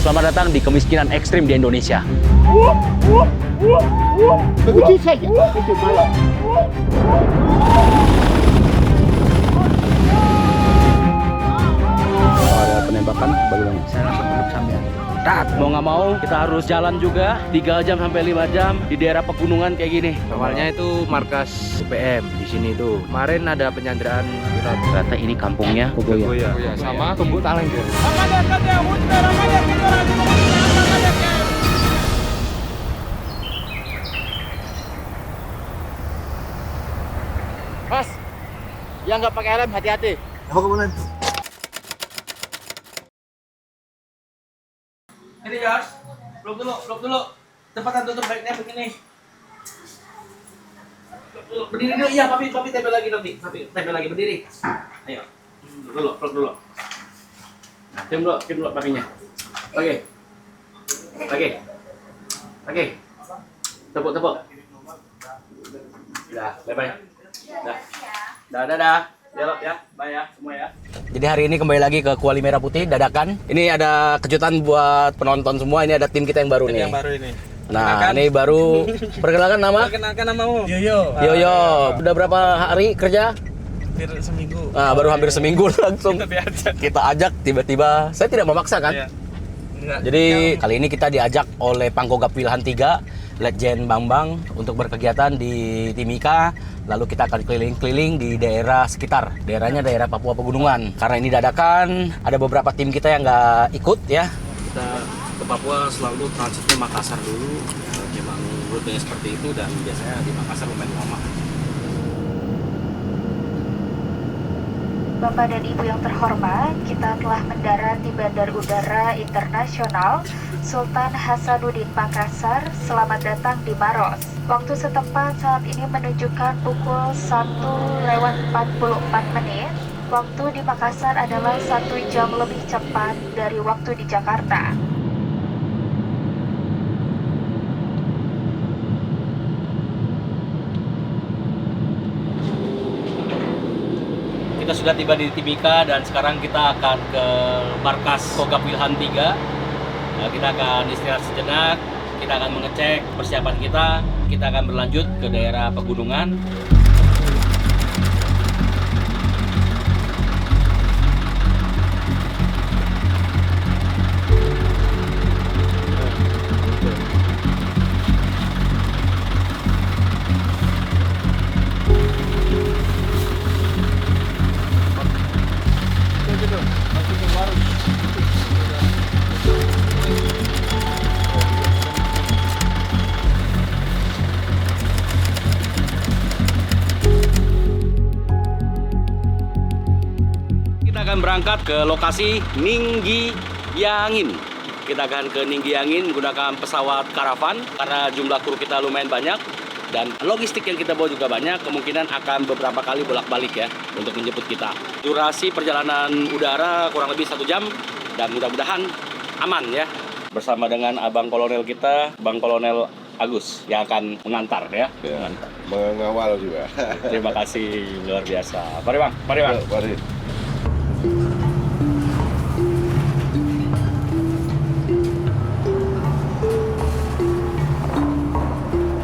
Selamat datang di kemiskinan ekstrim di Indonesia. Begitu saja, itu malam. Ada penembakan, bagaimana? Saya langsung duduk sambil Mau nggak mau, kita harus jalan juga 3 jam sampai 5 jam di daerah pegunungan kayak gini. awalnya itu markas UPM di sini tuh. Kemarin ada penyanderaan pilot. Ternyata ini kampungnya Kogoya. Sama Tumbuk Taleng dia. Mas, yang nggak pakai helm hati-hati. Apa kemana? Ini Yos, vlog dulu. Tempatan tutup baiknya begini. Berdiri dulu, iya papi tempel lagi nanti. Papi tempel lagi berdiri. Ayo, vlog dulu. Nah, cium dulu papinya. Oke. Tepuk. Dah, bye. Dah. Ya, bye ya semua ya. Jadi hari ini kembali lagi ke Kuali Merah Putih dadakan. Ini ada kejutan buat penonton semua. Ini ada tim kita yang baru nih. Yang baru ini. Nah, ini baru perkenalkan nama. Perkenalkan namamu. Yoyo. Yoyo. Udah berapa hari kerja? Hampir seminggu. Nah, baru hampir seminggu langsung. Kita Kita ajak tiba-tiba. Saya tidak memaksa kan? Iya. Enggak. Jadi kali ini kita diajak oleh Pangkogap Wilhan 3, Letjen Bambang untuk berkegiatan di Timika. Lalu kita akan keliling-keliling di daerah sekitar. Daerahnya daerah Papua Pegunungan. Karena ini dadakan, ada beberapa tim kita yang nggak ikut ya. Kita ke Papua selalu transitnya Makassar dulu. Memang rutenya seperti itu dan biasanya di Makassar lumayan lama. Bapak dan Ibu yang terhormat, kita telah mendarat di Bandar Udara Internasional Sultan Hasanuddin Makassar. Selamat datang di Maros. Waktu setempat saat ini menunjukkan pukul 1:44. Waktu di Makassar adalah 1 jam lebih cepat dari waktu di Jakarta. Kita sudah tiba di Timika dan sekarang kita akan ke markas Kogap Wilhan 3. Nah, kita akan istirahat sejenak, kita akan mengecek persiapan kita akan berlanjut ke daerah pegunungan. Kita akan berangkat ke lokasi Ninggi Yangin. Kita akan ke Ninggi Yangin menggunakan pesawat karavan karena jumlah kru kita lumayan banyak dan logistik yang kita bawa juga banyak. Kemungkinan akan beberapa kali bolak-balik ya untuk menjemput kita. Durasi perjalanan udara kurang lebih 1 jam dan mudah-mudahan aman ya. Bersama dengan Abang Kolonel kita, Bang Kolonel Agus yang akan mengantar ya. Mengawal juga. Terima kasih luar biasa. Mari Bang. Mari.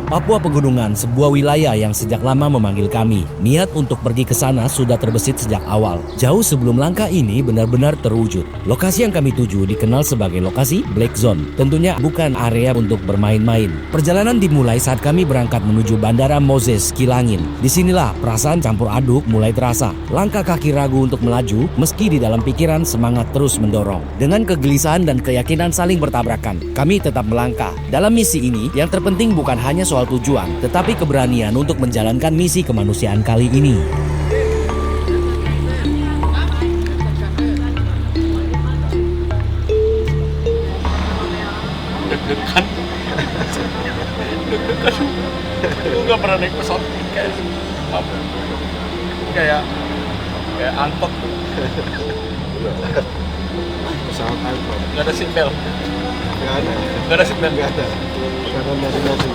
Papua Pegunungan, sebuah wilayah yang sejak lama memanggil kami. Niat untuk pergi ke sana sudah terbesit sejak awal. Jauh sebelum langkah ini benar-benar terwujud. Lokasi yang kami tuju dikenal sebagai lokasi Black Zone. Tentunya bukan area untuk bermain-main. Perjalanan dimulai saat kami berangkat menuju Bandara Moses Kilangin. Disinilah perasaan campur aduk mulai terasa. Langkah kaki ragu untuk melaju, meski di dalam pikiran semangat terus mendorong. Dengan kegelisahan dan keyakinan saling bertabrakan, kami tetap melangkah. Dalam misi ini, yang terpenting bukan hanya soal tujuan, tetapi keberanian untuk menjalankan misi kemanusiaan kali ini. Deg-degan. Lu nggak pernah naik pesawat kayak angkot. Pesawat angkot. Nggak ada seatbelt. Nggak ada. Nggak ada seatbelt. Nggak ada. Karena nasi-nasi.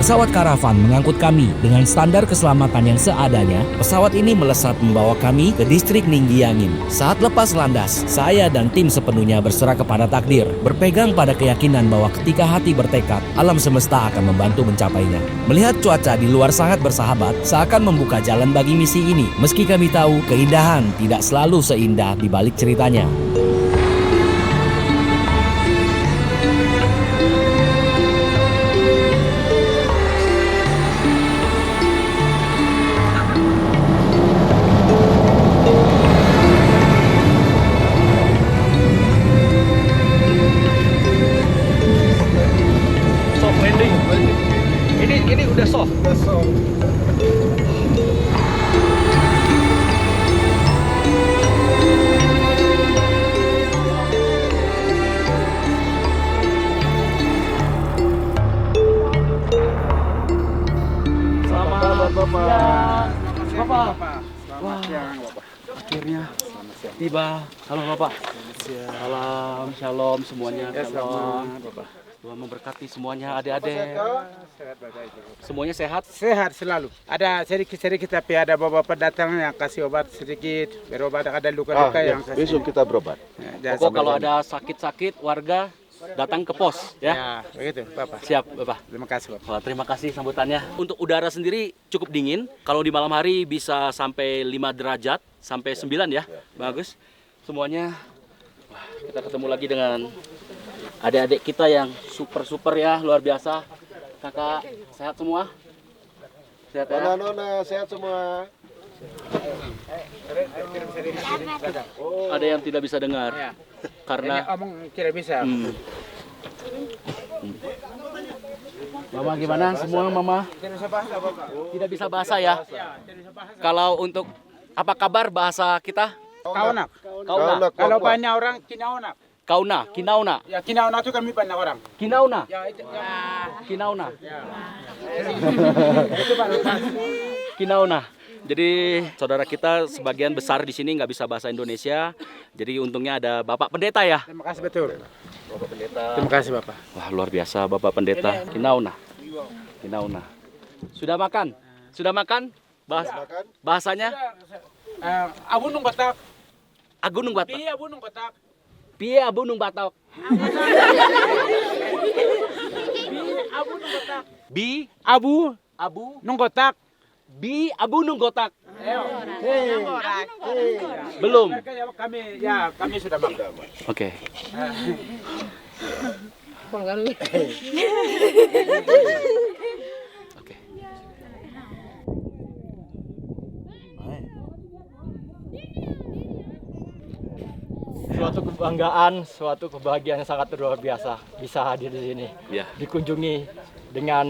Pesawat karavan mengangkut kami dengan standar keselamatan yang seadanya. Pesawat ini melesat membawa kami ke distrik Ninggi Yangin. Saat lepas landas, saya dan tim sepenuhnya berserah kepada takdir, berpegang pada keyakinan bahwa ketika hati bertekad, alam semesta akan membantu mencapainya. Melihat cuaca di luar sangat bersahabat, seakan membuka jalan bagi misi ini. Meski kami tahu keindahan tidak selalu seindah di balik ceritanya. Soft landing. Ini udah soft. Bapak. Wah, akhirnya tiba. Halo Bapak. Salam, shalom semuanya. Shalom. Tuhan memberkati semuanya, adik-adik. Semuanya sehat? Sehat selalu. Ada sedikit-sedikit tapi ada bapak datang yang kasih obat sedikit, berobat ada luka-luka yang kasih. Besok kita berobat. Ya, Pokok kalau ada sakit-sakit, warga datang ke pos, ya? ya begitu, Bapak. Siap, Bapak. Terima kasih, Bapak. Wah, terima kasih sambutannya. Untuk udara sendiri cukup dingin. Kalau di malam hari bisa sampai 5 derajat, sampai 9 ya. Bagus. Semuanya. Wah, kita ketemu lagi dengan adik-adik kita yang super ya, luar biasa. Kakak, sehat semua? Sehat ya? Nona, sehat semua. Ada yang tidak bisa dengar. Ya. Karena Ini omong tidak bisa. Mama gimana semua, Mama? Tidak bisa bahasa, Bapak. Tidak bisa bahasa ya? Kalau untuk apa kabar bahasa kita? Kaunak. Kauna. Kalau banyak orang kinaunak. Kauna, kinauna. Ya kinaunak itu kami banyak orang. Kinauna. Ya itu ya. Kinauna. Itu baru Kinauna. Jadi saudara kita sebagian besar di sini nggak bisa bahasa Indonesia. Jadi untungnya ada Bapak Pendeta ya. Terima kasih betul. Bapak Pendeta. Terima kasih, Bapak. Wah, luar biasa Bapak Pendeta. Kinauna. Kinauna. Sudah makan? Sudah makan? Bahasanya? Abu nung batak. Agunung Batak. Iya, abu nung batak. Piye abu nung batok? Abu nung batak. Bi Abu abu nung batak. bi abu nung gotak. Belum. Kami sudah makan. Oke. Oke. Suatu kebanggaan, suatu kebahagiaan yang sangat luar biasa bisa hadir di sini. Ya. Dikunjungi dengan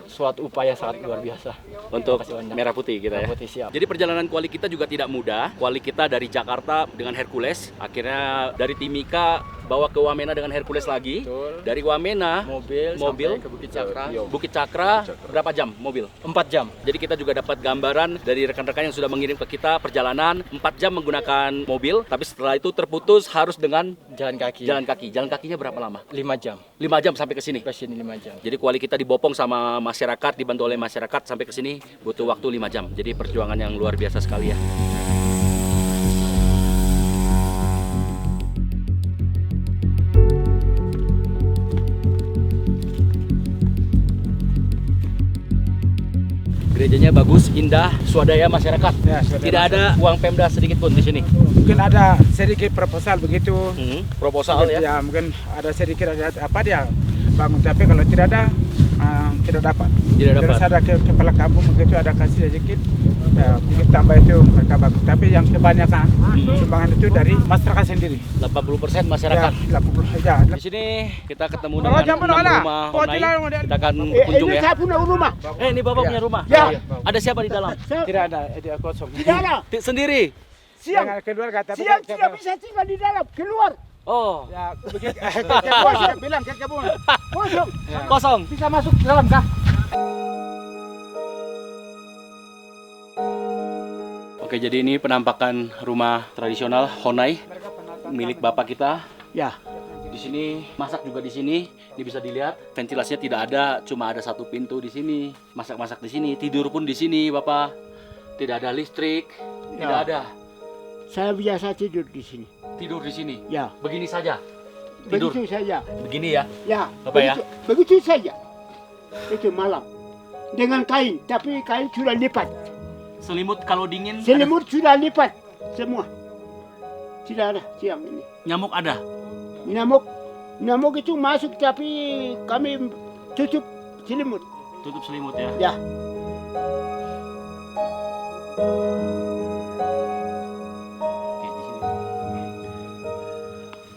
suatu upaya sangat luar biasa. Untuk Terima kasih banyak. merah putih kita ya. Putih siap. Jadi perjalanan kuali kita juga tidak mudah. Kuali kita dari Jakarta dengan Hercules, akhirnya dari Timika bawa ke Wamena dengan Hercules lagi. Betul. Dari Wamena Mobil mobil sampai ke Bukit Cakra. Bukit Cakra berapa jam mobil? 4 jam. Jadi kita juga dapat gambaran dari rekan-rekan yang sudah mengirim ke kita perjalanan 4 jam menggunakan mobil, tapi setelah itu terputus harus dengan Jalan kaki. jalan kaki. Jalan kakinya berapa lama? 5 jam. 5 jam sampai ke sini. Ke sini 5 jam. Jadi kuali kita dibopong sama masyarakat, dibantu oleh masyarakat sampai ke sini butuh waktu 5 jam. Jadi perjuangan yang luar biasa sekali ya. Gerejanya bagus, indah, swadaya masyarakat. Ya, swadaya Tidak ada uang Pemda sedikit pun di sini. Mungkin ada sedikit proposal begitu. Proposal ya. Ya, mungkin ada sedikit ada apa dia bangun, tapi kalau tidak ada tidak dapat. Tidak dapat. Terus ada kepala kampung begitu ada kasih sedikit. Ya, mungkin tambah itu mereka bagus. Tapi yang kebanyakan sumbangan itu dari masyarakat sendiri. 80% masyarakat. Ya, 80 ya. Di sini kita ketemu dengan 6 rumah Honai. Kita akan kunjung ya. Saya punya rumah. Ini Bapak punya rumah? Ya. Ada siapa di dalam? Tidak ada, dia kosong. Sendiri? Dengan keluarga tapi tidak bisa tinggal di dalam, keluar. Oh, Ya, begitu. Saya bilang ke kebun. Kosong. kosong. Bisa masuk ke dalam kah? Oke, jadi ini penampakan rumah tradisional Honai milik Bapak kita. Ya. Di sini masak juga di sini. Ini bisa dilihat ventilasinya tidak ada, cuma ada satu pintu di sini. Masak-masak di sini, tidur pun di sini, Bapak. Tidak ada listrik, tidak ada. Saya biasa tidur di sini. Tidur di sini. Ya, Begini saja. Tidur begitu saja. begini ya. Ya, Apa ya? begitu saja. Itu malam. Dengan kain, tapi kain sudah lipat. Selimut kalau dingin. Selimut sudah lipat semua. Tidak ada siang ini. Nyamuk ada. Nyamuk itu masuk tapi kami tutup selimut. Tutup selimut ya. Ya. Oke, di sini.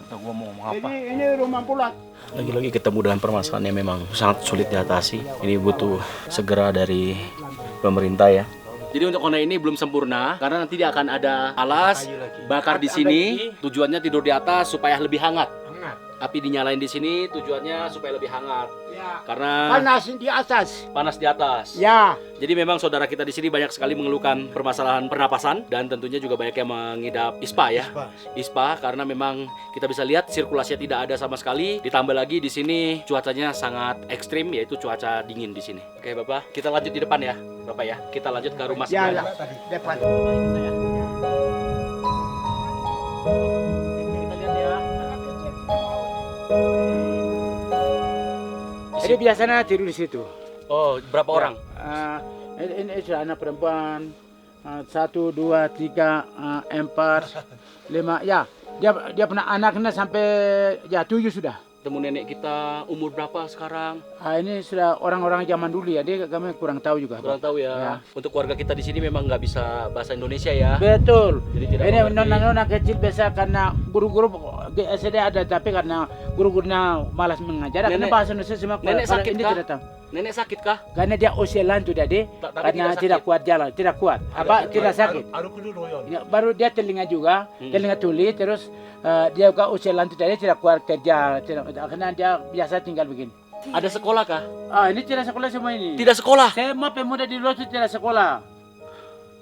Atau gua mau ngomong apa? Ini rumah pulat. Lagi-lagi ketemu dengan permasalahan yang memang sangat sulit diatasi. Ini butuh segera dari pemerintah ya. Jadi untuk kona ini belum sempurna karena nanti dia akan ada alas bakar di sini. Tujuannya tidur di atas supaya lebih hangat. Api dinyalain di sini tujuannya supaya lebih hangat. Ya. Karena Panas di atas. panas di atas. Ya. Jadi memang saudara kita di sini banyak sekali mengeluhkan permasalahan pernapasan dan tentunya juga banyak yang mengidap ISPA ya. ISPA karena memang kita bisa lihat sirkulasinya tidak ada sama sekali. Ditambah lagi di sini cuacanya sangat ekstrim yaitu cuaca dingin di sini. Oke Bapak, kita lanjut di depan ya, Bapak ya. Kita lanjut ke rumah Ya, sebelah. ya. Depan. Kita lihat ya. Jadi biasanya tidur di situ. Oh, berapa orang? Ini sudah anak perempuan. 1, 2, 3, 4, 5. Ya, dia pernah anaknya sampai ya 7 sudah. Temu nenek kita umur berapa sekarang? Ini sudah orang-orang zaman dulu ya. Dia kami kurang tahu juga. Kurang tahu ya. Ya. Untuk keluarga kita di sini memang nggak bisa bahasa Indonesia ya. Betul. Jadi tidak Ini mengerti. nona-nona kecil biasa karena guru-guru di SD ada tapi karena guru-gurunya malas mengajar. Karena Nenek- bahasa Indonesia semua nenek kalau sakit ini kah? tidak tahu. Nenek sakit kah? Karena dia usia lanjut tadi, Tapi karena tidak tidak sakit. kuat jalan, tidak kuat. Tidak sakit. Ya, baru dia telinga juga, telinga tuli, terus dia juga usia lanjut tadi tidak kuat kerja, karena dia biasa tinggal begini. Ada sekolah kah? Ini tidak sekolah semua ini. Tidak sekolah. Semua pemuda di luar itu tidak sekolah.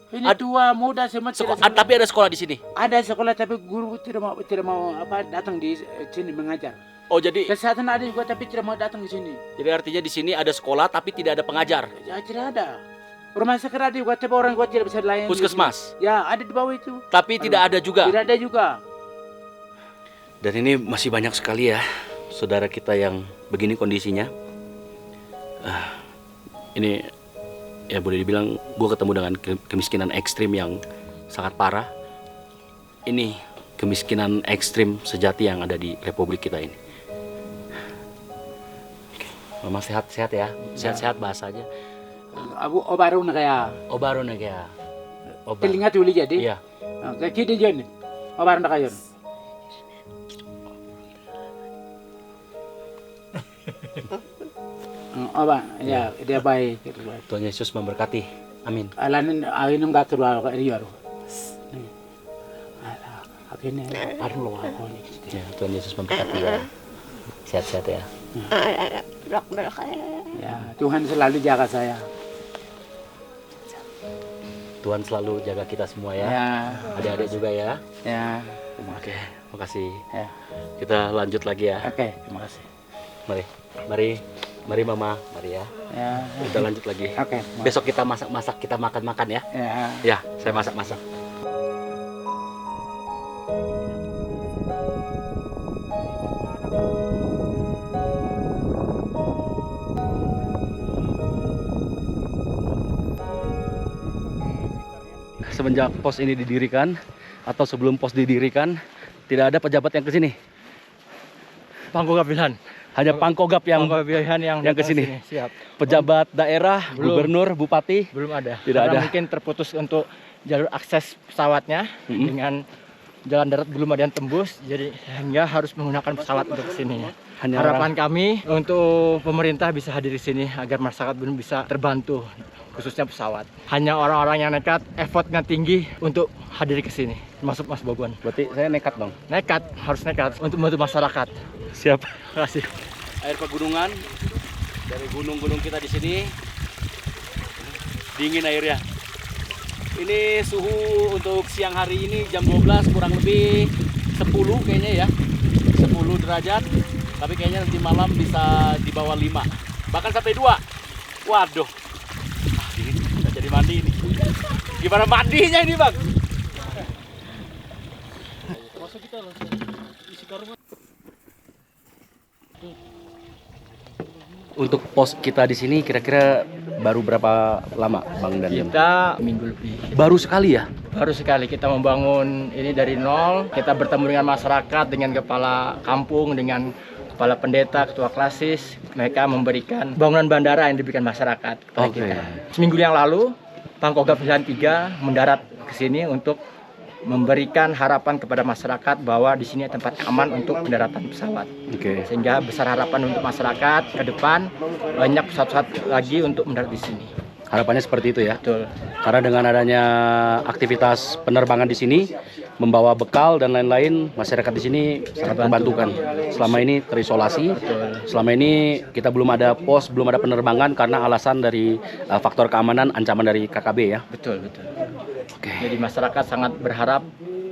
Ini Ad- tua muda semua tidak sekolah. Tapi ada sekolah di sini. Ada sekolah tapi guru tidak mau datang di sini mengajar. Oh jadi Kesehatan ada juga tapi tidak mau datang di sini. artinya di sini ada sekolah tapi tidak ada pengajar. Ya tidak ada. Rumah sakit ada juga tapi orang tua tidak bisa dilayani. Puskesmas. Ya ada di bawah itu. Tapi tidak ada juga. Tidak ada juga. Dan ini masih banyak sekali ya saudara kita yang begini kondisinya. Ini ya boleh dibilang gue ketemu dengan kemiskinan ekstrim yang sangat parah. Ini kemiskinan ekstrim sejati yang ada di Republik kita ini. Oke, Mama sehat-sehat ya, sehat-sehat bahasanya. Aku baru nak kaya. Oh baru nih ya. Oh, baru. Telinga tuli jadi. Iya. Kaki dia jen. Baru nak kaya. Ya dia baik. Tuhan Yesus memberkati. Amin. Alanin akin nggak keluar ke dia baru. Akhirnya baru loh aku nih. Ya, Tuhan Yesus memberkati ya. Sehat-sehat ya. Ya Tuhan selalu jaga saya. Tuhan selalu jaga kita semua ya. Ya. Adik-adik juga ya. Ya. Oke, makasih. Ya. Kita lanjut lagi ya. Oke, terima kasih. Mari Mama, mari ya. Ya. Kita lanjut lagi. Oke. Besok kita masak-masak, kita makan-makan ya. Ya. Ya, saya masak-masak. Semenjak pos ini didirikan atau sebelum pos didirikan, tidak ada pejabat yang ke sini. Pangkogap Wilhan. Hanya Pangkogap yang Wilhan yang yang datang kesini. sini. Siap. pejabat daerah, Belum. gubernur, bupati. Belum ada. Tidak Karena ada. mungkin terputus untuk jalur akses pesawatnya dengan jalan darat belum ada yang tembus, jadi hingga harus menggunakan pesawat untuk kesini. Hanya Harapan kami untuk pemerintah bisa hadir di sini agar masyarakat belum bisa terbantu, khususnya pesawat. Hanya orang-orang yang nekat, effortnya tinggi untuk hadir ke sini, termasuk Mas Bogon. Berarti saya nekat dong. Nekat, harus nekat untuk membantu masyarakat. Siap. Terima kasih. Air pegunungan dari gunung-gunung kita di sini dingin airnya. Ini suhu untuk siang hari ini jam 12 kurang lebih 10 kayaknya ya. 10 derajat, tapi kayaknya nanti malam bisa di bawah 5, bahkan sampai 2. Waduh, dingin, nggak jadi mandi ini. Gimana mandinya ini bang? Masa kita langsung isi karung. Untuk pos kita di sini kira-kira baru berapa lama Bang Daniel? Kita minggu lebih. Baru sekali ya? Baru sekali kita membangun ini dari nol. Kita bertemu dengan masyarakat, dengan kepala kampung, dengan kepala pendeta, ketua klasis. Mereka memberikan bangunan bandara yang diberikan masyarakat kepada kita. Seminggu yang lalu, Pangkogap 93 mendarat ke sini untuk memberikan harapan kepada masyarakat bahwa di sini tempat aman untuk pendaratan pesawat. Sehingga besar harapan untuk masyarakat ke depan banyak pesawat-pesawat lagi untuk mendarat di sini. Harapannya seperti itu ya. Betul. Karena dengan adanya aktivitas penerbangan di sini, membawa bekal dan lain-lain, masyarakat di sini sangat terbantukan. Selama ini terisolasi. Selama ini kita belum ada pos, belum ada penerbangan karena alasan dari faktor keamanan, ancaman dari KKB ya. Betul. Jadi masyarakat sangat berharap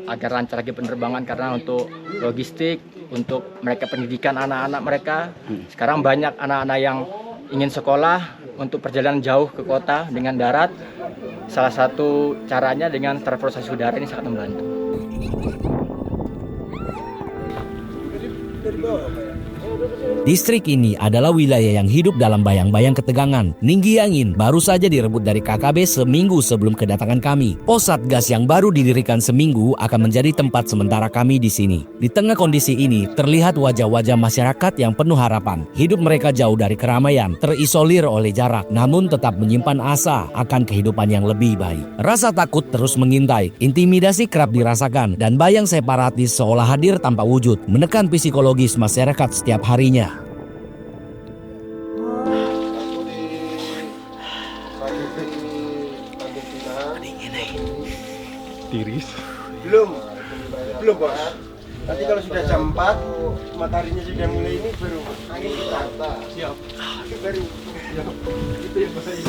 agar lancar lagi penerbangan karena untuk logistik, untuk mereka pendidikan anak-anak mereka. Sekarang banyak anak-anak yang ingin sekolah untuk perjalanan jauh ke kota dengan darat. Salah satu caranya dengan transportasi udara ini sangat membantu. Distrik ini adalah wilayah yang hidup dalam bayang-bayang ketegangan. Ninggi Angin baru saja direbut dari KKB seminggu sebelum kedatangan kami. Pos Satgas yang baru didirikan seminggu akan menjadi tempat sementara kami di sini. Di tengah kondisi ini, terlihat wajah-wajah masyarakat yang penuh harapan. Hidup mereka jauh dari keramaian, terisolir oleh jarak, namun tetap menyimpan asa akan kehidupan yang lebih baik. Rasa takut terus mengintai, intimidasi kerap dirasakan, dan bayang separatis seolah hadir tanpa wujud, menekan psikologis masyarakat setiap harinya. Tiris. Belum bos. Nanti kalau sudah jam 4, mataharinya sudah mulai ini baru angin kita. Siap. Baru. Itu yang bahaya.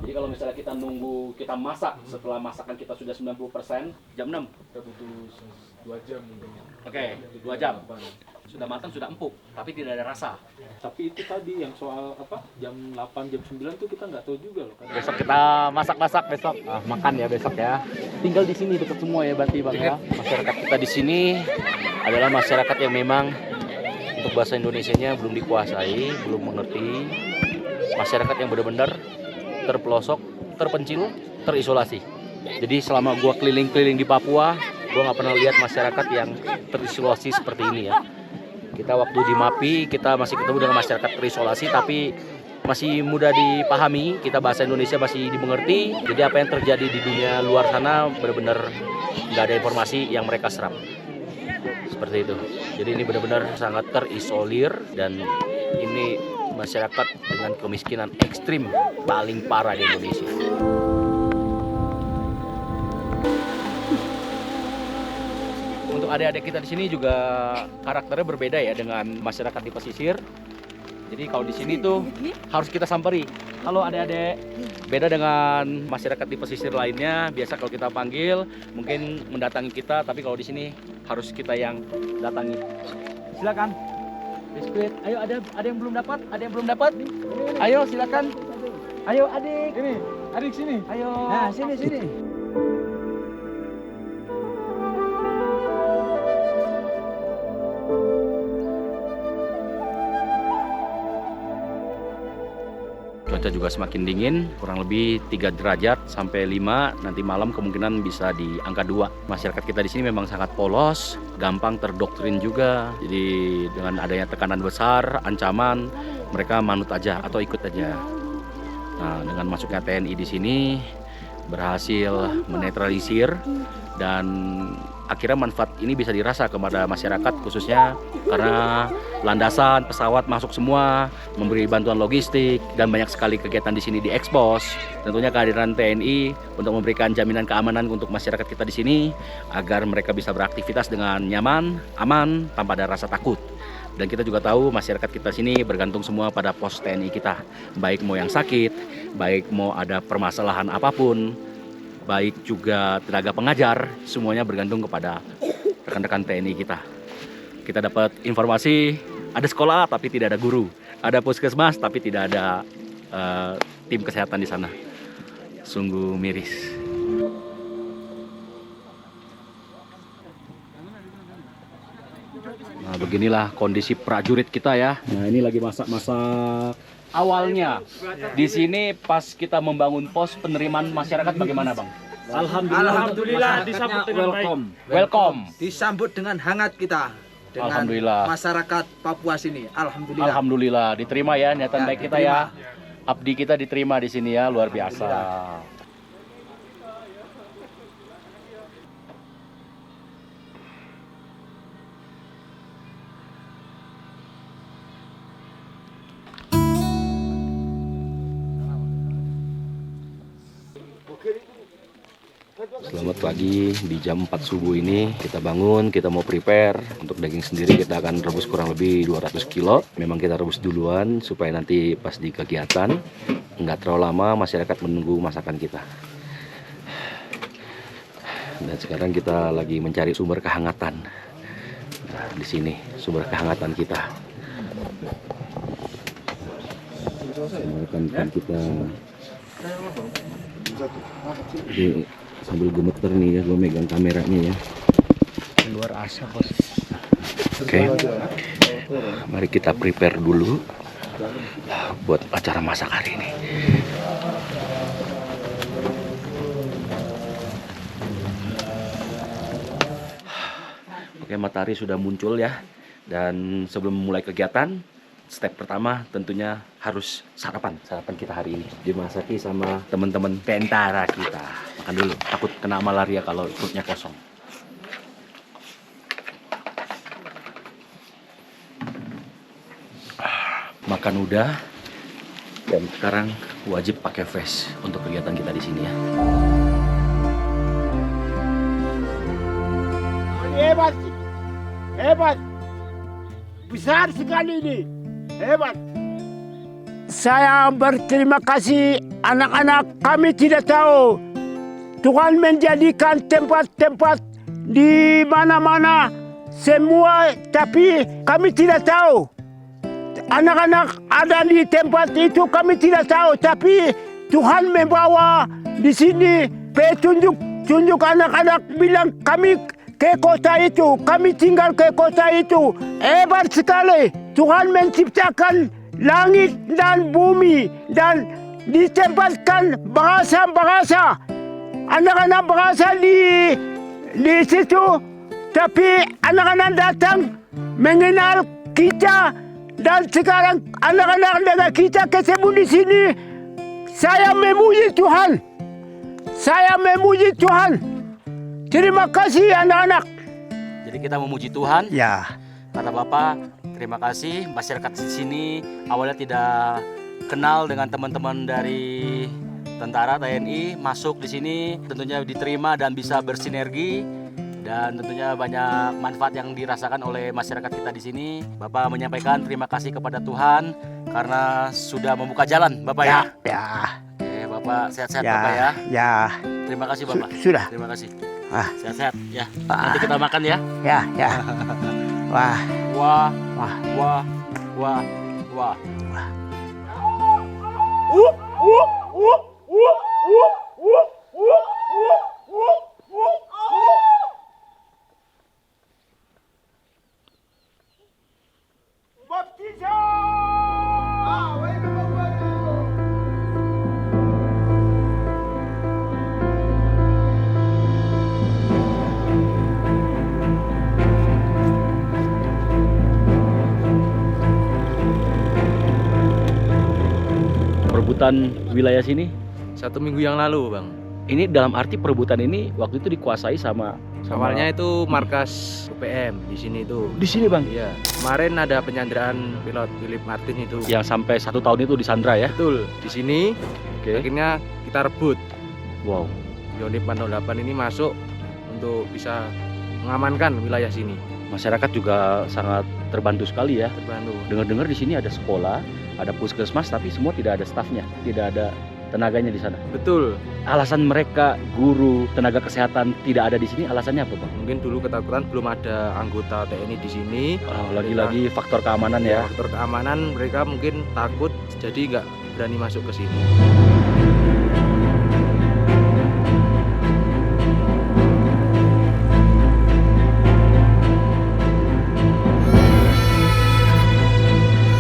Jadi kalau misalnya kita nunggu, kita masak, setelah masakan kita sudah 90%, jam 6. Kita butuh 2 jam mungkin. Oke, 2 jam. Sudah matang, sudah empuk, tapi tidak ada rasa. Tapi itu tadi yang soal apa jam 8 jam 9 tuh kita nggak tahu juga loh kan. Besok kita masak-masak besok. Makan ya besok ya. Tinggal di sini dekat semua ya berarti Bang ya. Masyarakat kita di sini adalah masyarakat yang memang untuk bahasa Indonesianya belum dikuasai, belum mengerti. Masyarakat yang benar-benar terpelosok, terpencil, terisolasi. Jadi selama gua keliling-keliling di Papua, gua nggak pernah lihat masyarakat yang terisolasi seperti ini ya. Kita waktu di MAPI, kita masih ketemu dengan masyarakat terisolasi, tapi masih mudah dipahami, kita bahasa Indonesia masih dimengerti. Jadi apa yang terjadi di dunia luar sana benar-benar nggak ada informasi yang mereka serap. Seperti itu. Jadi ini benar-benar sangat terisolir dan ini masyarakat dengan kemiskinan ekstrim paling parah di Indonesia. Untuk adik-adik kita di sini juga karakternya berbeda ya dengan masyarakat di pesisir. Jadi kalau di sini tuh harus kita samperi. Halo adik-adik, beda dengan masyarakat di pesisir lainnya. Biasa kalau kita panggil mungkin mendatangi kita, tapi kalau di sini harus kita yang datangi. Silakan. Biskuit. Ayo ada yang belum dapat? Ada yang belum dapat? Ayo silakan. Ayo adik. Ini, adik sini. Ayo. Nah, sini. Cuaca juga semakin dingin, kurang lebih 3 derajat sampai 5. Nanti malam kemungkinan bisa di angka 2. Masyarakat kita di sini memang sangat polos, gampang terdoktrin juga. Jadi dengan adanya tekanan besar, ancaman, mereka manut aja atau ikut aja. Nah, dengan masuknya TNI di sini berhasil menetralisir dan akhirnya manfaat ini bisa dirasa kepada masyarakat, khususnya karena landasan pesawat masuk semua, memberi bantuan logistik, dan banyak sekali kegiatan di sini diekspos. Tentunya kehadiran TNI untuk memberikan jaminan keamanan untuk masyarakat kita di sini agar mereka bisa beraktivitas dengan nyaman, aman, tanpa ada rasa takut. Dan kita juga tahu masyarakat kita sini bergantung semua pada pos TNI kita, baik mau yang sakit, baik mau ada permasalahan apapun, baik juga tenaga pengajar, semuanya bergantung kepada rekan-rekan TNI kita. Kita dapat informasi, ada sekolah tapi tidak ada guru, ada puskesmas tapi tidak ada tim kesehatan di sana. Sungguh miris. Nah, beginilah kondisi prajurit kita ya. Nah, ini lagi masak-masak. Awalnya di sini pas kita membangun pos penerimaan masyarakat bagaimana, Bang? Alhamdulillah disambut dengan welcome. Welcome. Disambut dengan hangat kita dengan Alhamdulillah. masyarakat Papua sini. Alhamdulillah. Alhamdulillah diterima ya niatan baik kita ya. Abdi kita diterima di sini ya, luar biasa. Selamat pagi, di jam 4 subuh ini kita bangun, kita mau prepare untuk daging sendiri. Kita akan rebus kurang lebih 200 kilo. Memang kita rebus duluan supaya nanti pas di kegiatan nggak terlalu lama masyarakat menunggu masakan kita. Dan sekarang kita lagi mencari sumber kehangatan. Nah, di sini sumber kehangatan kita. Rekan-rekan kita ini sambil gemeter nih ya, gue megang kameranya ya. Luar asa, Bos. Oke. Mari kita prepare dulu buat acara masak hari ini. Oke, matahari sudah muncul ya. Dan sebelum memulai kegiatan, step pertama tentunya harus sarapan. Sarapan kita hari ini dimasaki sama teman-teman tentara kita. Makan dulu, takut kena malaria kalau perutnya kosong. Makan udah, dan sekarang wajib pakai vest untuk kegiatan kita di sini ya. Hebat, hebat, besar sekali ini, hebat. Saya berterima kasih anak-anak, kami tidak tahu Tuhan menjadikan tempat-tempat di mana-mana semua, tapi kami tidak tahu. Anak-anak ada di tempat itu kami tidak tahu, tapi Tuhan membawa di sini petunjuk anak-anak bilang kami ke kota itu, kami tinggal ke kota itu. Hebat sekali. Tuhan menciptakan langit dan bumi dan ditempatkan bahasa-bahasa. Anak-anak bahasa di situ, tapi anak-anak datang mengenal kita dan sekarang anak-anak dengan kita ketemu di sini. Saya memuji Tuhan. Saya memuji Tuhan. Terima kasih anak-anak. Jadi kita memuji Tuhan. Ya. Karena Bapak, terima kasih. Masyarakat di sini awalnya tidak kenal dengan teman-teman dari tentara TNI, masuk di sini tentunya diterima dan bisa bersinergi, dan tentunya banyak manfaat yang dirasakan oleh masyarakat kita di sini. Bapak menyampaikan terima kasih kepada Tuhan karena sudah membuka jalan, Bapak ya. Ya. Oke, Bapak sehat-sehat Ya. Bapak ya. Ya. Terima kasih Bapak. Sudah. Terima kasih. Sehat-sehat ya. Nanti kita makan ya. Ya, ya. Wah. Wah, wah, wah, wah, wah. Perebutan wilayah sini 1 minggu yang lalu, Bang. ini dalam arti perebutan ini waktu itu dikuasai sama Awalnya itu markas UPM di sini tuh. Di sini bang? Iya. Kemarin ada penyanderaan pilot Philip Martin itu. Yang sampai 1 tahun itu disandra ya? Betul. Di sini akhirnya kita rebut. Wow. Yonif 408 ini masuk untuk bisa mengamankan wilayah sini. Masyarakat juga sangat terbantu sekali ya. Terbantu. Dengar-dengar di sini ada sekolah, ada puskesmas, tapi semua tidak ada stafnya, tidak ada tenaganya di sana. Betul. Alasan mereka, guru, tenaga kesehatan tidak ada di sini, alasannya apa bang? Mungkin dulu ketakutan belum ada anggota TNI di sini. Lagi-lagi faktor keamanan ya. Faktor keamanan mereka mungkin takut, jadi nggak berani masuk ke sini.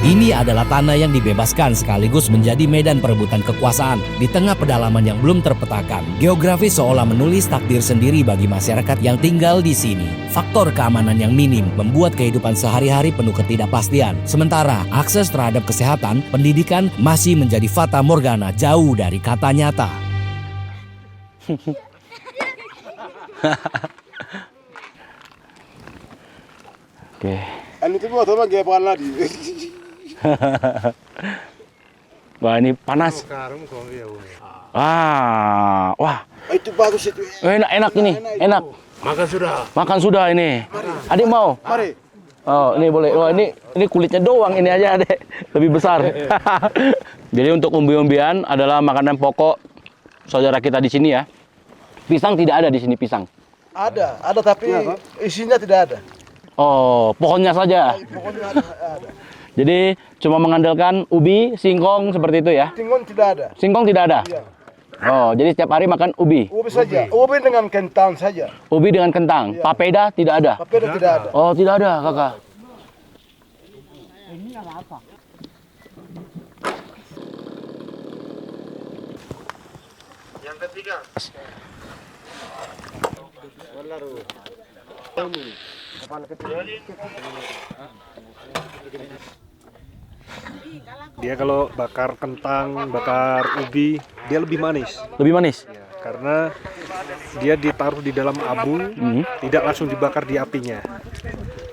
Ini adalah tanah yang dibebaskan sekaligus menjadi medan perebutan kekuasaan di tengah pedalaman yang belum terpetakan. Geografi seolah menulis takdir sendiri bagi masyarakat yang tinggal di sini. Faktor keamanan yang minim membuat kehidupan sehari-hari penuh ketidakpastian. Sementara akses terhadap kesehatan, pendidikan masih menjadi fata morgana jauh dari kata nyata. Oke. Anu itu buat apa gak lagi? Wah ini panas. Wah. Itu bagus itu. Enak ini, enak. Makan sudah ini. Adik mau? Mari. Oh ini boleh. Wah ini kulitnya doang ini aja adek. Lebih besar. Jadi untuk umbi-umbian adalah makanan pokok saudara kita di sini ya. Pisang tidak ada di sini pisang. Ada tapi isinya tidak ada. Oh pohonnya saja. Pokoknya ada. Jadi cuma mengandalkan ubi, singkong seperti itu ya? Singkong tidak ada. Singkong tidak ada? Iya. Oh, jadi setiap hari makan ubi? Ubi saja. Ubi dengan kentang saja. Ubi dengan kentang? Iya. Papeda tidak ada? Papeda tidak ada. Oh, tidak ada kakak. Ini apa? Yang ketiga. Dia kalau bakar kentang, bakar ubi, dia lebih manis. Lebih manis? Ya, karena dia ditaruh di dalam abu, tidak langsung dibakar di apinya.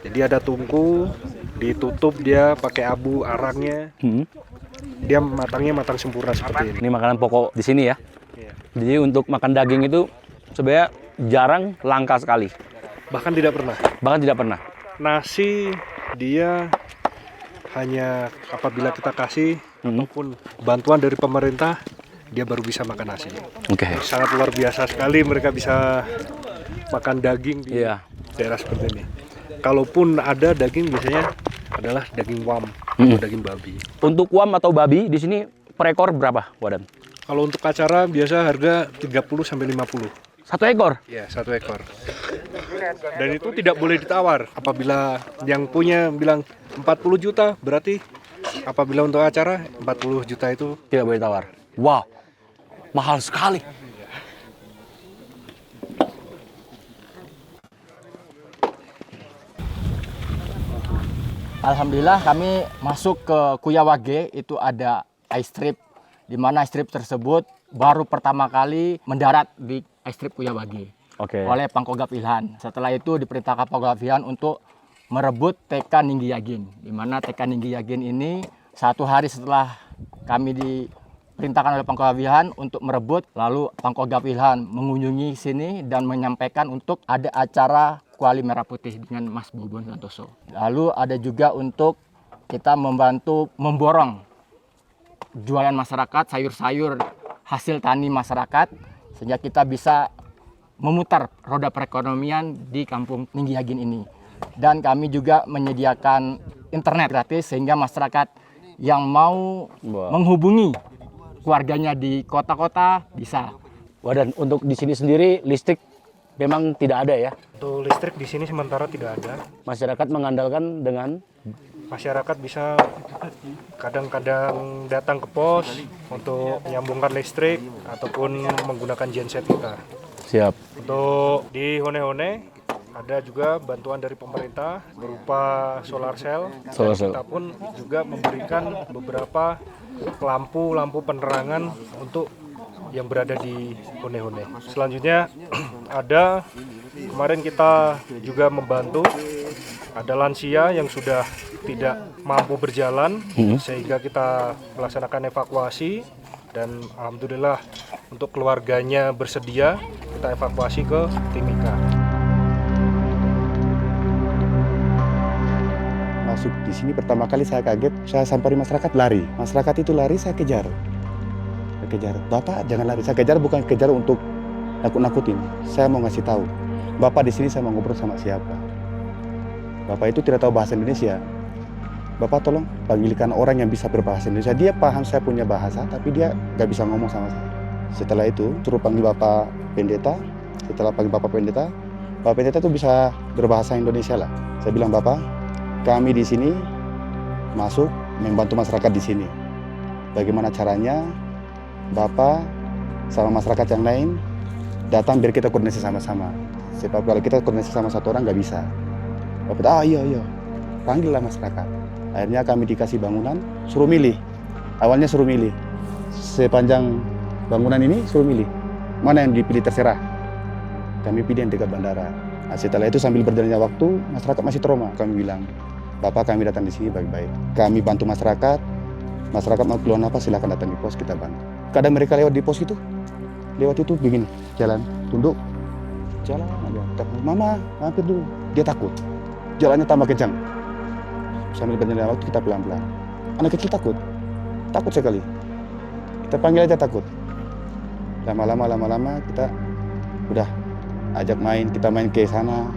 Jadi ada tungku, ditutup dia pakai abu arangnya. Dia matangnya matang sempurna seperti ini. Ini makanan pokok di sini ya? Ya. Jadi untuk makan daging itu sebenarnya jarang, langka sekali. Bahkan tidak pernah. Bahkan tidak pernah. Nasi dia hanya apabila kita kasih ataupun bantuan dari pemerintah, dia baru bisa makan nasi. Oke. Sangat luar biasa sekali mereka bisa makan daging di daerah seperti ini. Kalaupun ada daging biasanya adalah daging wam atau daging babi. Untuk wam atau babi di sini per ekor berapa, Wadan? Kalau untuk acara biasa harga 30 sampai 50. 1 ekor? Ya, 1 ekor. Dan itu tidak boleh ditawar. Apabila yang punya bilang 40 juta, berarti apabila untuk acara 40 juta itu tidak boleh tawar. Wow, mahal sekali. Alhamdulillah kami masuk ke Kuyawage, itu ada ice strip, di mana ice strip tersebut baru pertama kali mendarat di ice strip Kuyawage oleh Pangkogap Ilhan. Setelah itu diperintahkan Pangkogap Ilhan untuk merebut TK Ninggi Yagin, di mana TK Ninggi Yagin ini 1 hari setelah kami diperintahkan oleh Pangkogap Ilhan untuk merebut, lalu Pangkogap Ilhan mengunjungi sini dan menyampaikan untuk ada acara Kuali Merah Putih dengan Mas Bobon Santoso. Lalu ada juga untuk kita membantu memborong jualan masyarakat, sayur-sayur hasil tani masyarakat, sehingga kita bisa memutar roda perekonomian di kampung Ninggi Yagin ini. Dan kami juga menyediakan internet gratis sehingga masyarakat yang mau menghubungi keluarganya di kota-kota bisa. Dan untuk di sini sendiri listrik memang tidak ada ya? untuk listrik di sini sementara tidak ada. Masyarakat mengandalkan dengan masyarakat bisa kadang-kadang datang ke pos untuk menyambungkan listrik ataupun menggunakan genset kita. Siap. Untuk di Hone-Hone ada juga bantuan dari pemerintah berupa solar cell. Kita pun juga memberikan beberapa lampu penerangan untuk yang berada di Hone-Hone. Selanjutnya ada kemarin kita juga membantu ada lansia yang sudah tidak mampu berjalan sehingga kita melaksanakan evakuasi dan alhamdulillah untuk keluarganya bersedia kita evakuasi ke Timika. Masuk di sini pertama kali saya kaget, saya sampai masyarakat lari. Masyarakat itu lari, saya kejar. Bapak jangan lari. Saya kejar bukan kejar untuk nakut-nakutin. Saya mau ngasih tahu. Bapak di sini saya mau ngobrol sama siapa. Bapak itu tidak tahu bahasa Indonesia. Bapak tolong panggilkan orang yang bisa berbahasa Indonesia. Dia paham saya punya bahasa, tapi dia nggak bisa ngomong sama saya. Setelah itu, suruh panggil Bapak Pendeta. Setelah panggil Bapak Pendeta itu bisa berbahasa Indonesia lah. Saya bilang, Bapak, kami di sini masuk membantu masyarakat di sini. Bagaimana caranya Bapak sama masyarakat yang lain datang biar kita koordinasi sama-sama. Sebab kalau kita koordinasi sama satu orang nggak bisa. Bapak, iya, panggillah masyarakat. Akhirnya kami dikasih bangunan, suruh milih. Awalnya suruh milih. Sepanjang bangunan ini suruh milih. Mana yang dipilih terserah. Kami pilih yang dekat bandara. Nah, setelah itu sambil berjalannya waktu, masyarakat masih trauma. Kami bilang, Bapak kami datang di sini baik-baik. Kami bantu masyarakat mau keluar apa silahkan datang di pos, kita bantu. Kadang mereka lewat di pos itu, begini, jalan, tunduk, jalan aja. Mama, hampir dulu. Dia takut, jalannya tambah kencang. Sambil berjalan waktu kita pelan-pelan. Anak kecil takut sekali. Kita panggil aja takut. Lama-lama kita udah ajak main, kita main ke sana.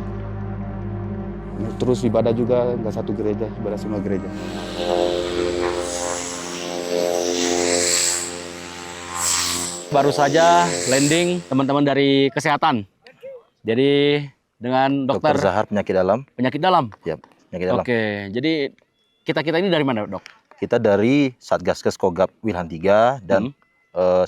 Terus ibadah juga, nggak satu gereja, ibadah semua gereja. Baru saja landing teman-teman dari kesehatan. Jadi dengan dokter Zahar penyakit dalam. Penyakit dalam? Ya, penyakit dalam. Oke, jadi kita ini dari mana, Dok? Kita dari Satgaskes Kogab Wilhan 3 dan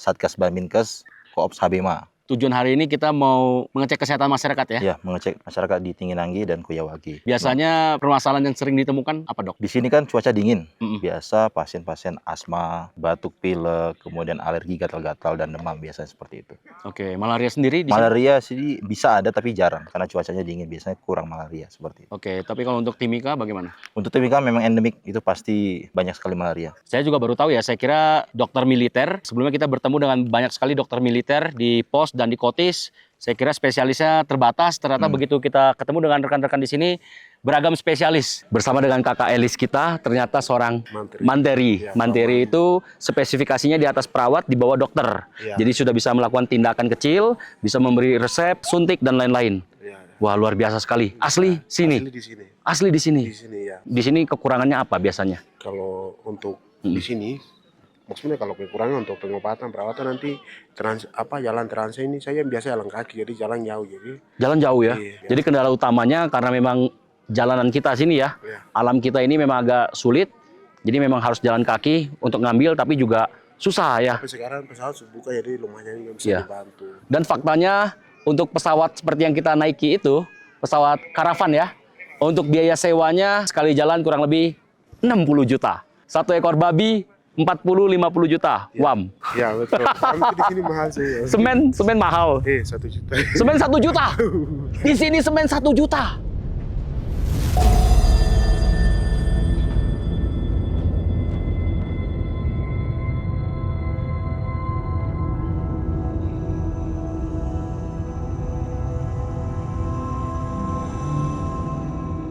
Satgas Baminkes Koops Habema. Tujuan hari ini kita mau mengecek kesehatan masyarakat ya? Ya, mengecek masyarakat di Tingginanggi dan Kuyawagi. Biasanya permasalahan yang sering ditemukan apa, Dok? Di sini kan cuaca dingin. Biasa pasien-pasien asma, batuk pilek, kemudian alergi gatal-gatal dan demam biasanya seperti itu. Oke, malaria sendiri di Malaria sih bisa ada tapi jarang karena cuacanya dingin, biasanya kurang malaria seperti itu. Oke, tapi kalau untuk Timika bagaimana? Untuk Timika memang endemik, itu pasti banyak sekali malaria. Saya juga baru tahu ya, saya kira dokter militer. Sebelumnya kita bertemu dengan banyak sekali dokter militer di pos dan di Kotis. Saya kira spesialisnya terbatas. Ternyata begitu kita ketemu dengan rekan-rekan di sini, beragam spesialis. Bersama dengan kakak Elis kita, ternyata seorang manteri. Manteri itu spesifikasinya di atas perawat, di bawah dokter. Jadi sudah bisa melakukan tindakan kecil, bisa memberi resep, suntik, dan lain-lain. Wah, luar biasa sekali. Asli sini? Asli di sini? Di sini, ya. Di sini kekurangannya apa biasanya? Kalau untuk di sini, maksudnya kalau kekurangan untuk pengobatan, perawatan nanti jalan trans ini saya biasa jalan kaki, jadi jalan jauh. Jalan jauh ya? Jadi kendala utamanya karena memang jalanan kita sini ya, alam kita ini memang agak sulit, jadi memang harus jalan kaki untuk ngambil, tapi juga susah ya. Tapi sekarang pesawat sudah buka, jadi lumayan bisa dibantu. Dan faktanya untuk pesawat seperti yang kita naiki itu, pesawat karavan ya, untuk biaya sewanya sekali jalan kurang lebih 60 juta. Satu ekor babi 40-50 juta, WAM. Ya betul. Hampir di sini mahal sih. Ya. Semen mahal. 1 juta. Semen 1 juta. Di sini semen 1 juta.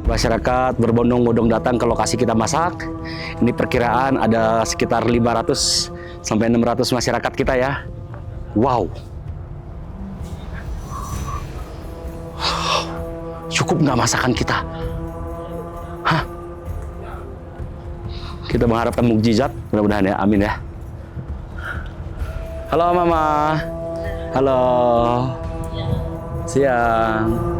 Masyarakat berbondong-bondong datang ke lokasi kita masak. Ini perkiraan ada sekitar 500 sampai 600 masyarakat kita ya. Wow. Cukup nggak masakan kita? Hah? Kita mengharapkan mukjizat, mudah-mudahan ya, amin ya. Halo Mama. Halo. Siang.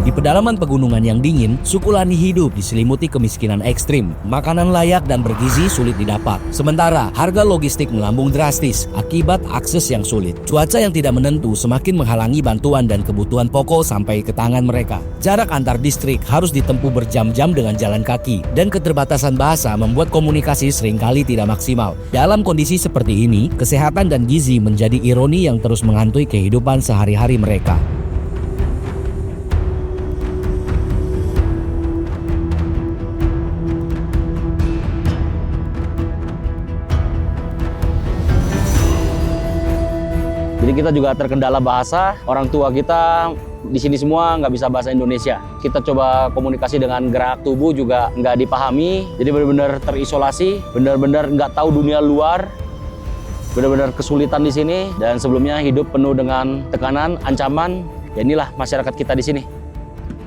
Di pedalaman pegunungan yang dingin, suku Lani hidup diselimuti kemiskinan ekstrim. Makanan layak dan bergizi sulit didapat. Sementara harga logistik melambung drastis akibat akses yang sulit. Cuaca yang tidak menentu semakin menghalangi bantuan dan kebutuhan pokok sampai ke tangan mereka. Jarak antar distrik harus ditempuh berjam-jam dengan jalan kaki, dan keterbatasan bahasa membuat komunikasi seringkali tidak maksimal. Dalam kondisi seperti ini, kesehatan dan gizi menjadi ironi yang terus menghantui kehidupan sehari-hari mereka. Jadi kita juga terkendala bahasa, orang tua kita di sini semua nggak bisa bahasa Indonesia. Kita coba komunikasi dengan gerak tubuh juga nggak dipahami, jadi benar-benar terisolasi, benar-benar nggak tahu dunia luar, benar-benar kesulitan di sini. Dan sebelumnya hidup penuh dengan tekanan, ancaman. Ya inilah masyarakat kita di sini.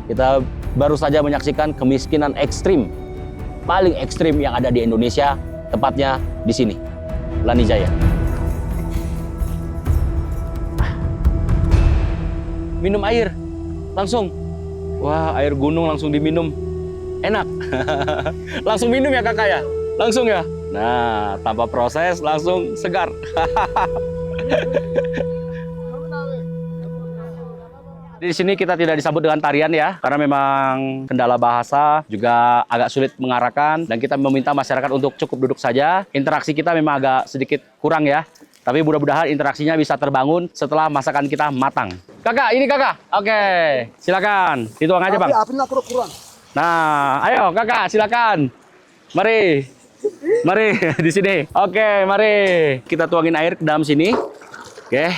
Kita baru saja menyaksikan kemiskinan ekstrim, paling ekstrim yang ada di Indonesia, tepatnya di sini, Lani Jaya. Minum air langsung, wah air gunung langsung diminum, enak. Langsung minum ya kakak ya, langsung ya. Nah tanpa proses langsung segar. Di sini kita tidak disambut dengan tarian ya, karena memang kendala bahasa juga agak sulit mengarahkan, dan kita meminta masyarakat untuk cukup duduk saja. Interaksi kita memang agak sedikit kurang ya, tapi mudah-mudahan interaksinya bisa terbangun setelah masakan kita matang. Kakak, ini kakak. Oke, silakan. Dituang aja bang. Apinya kurang. Nah, ayo kakak, silakan. Mari, mari di sini. Oke, mari kita tuangin air ke dalam sini. Oke.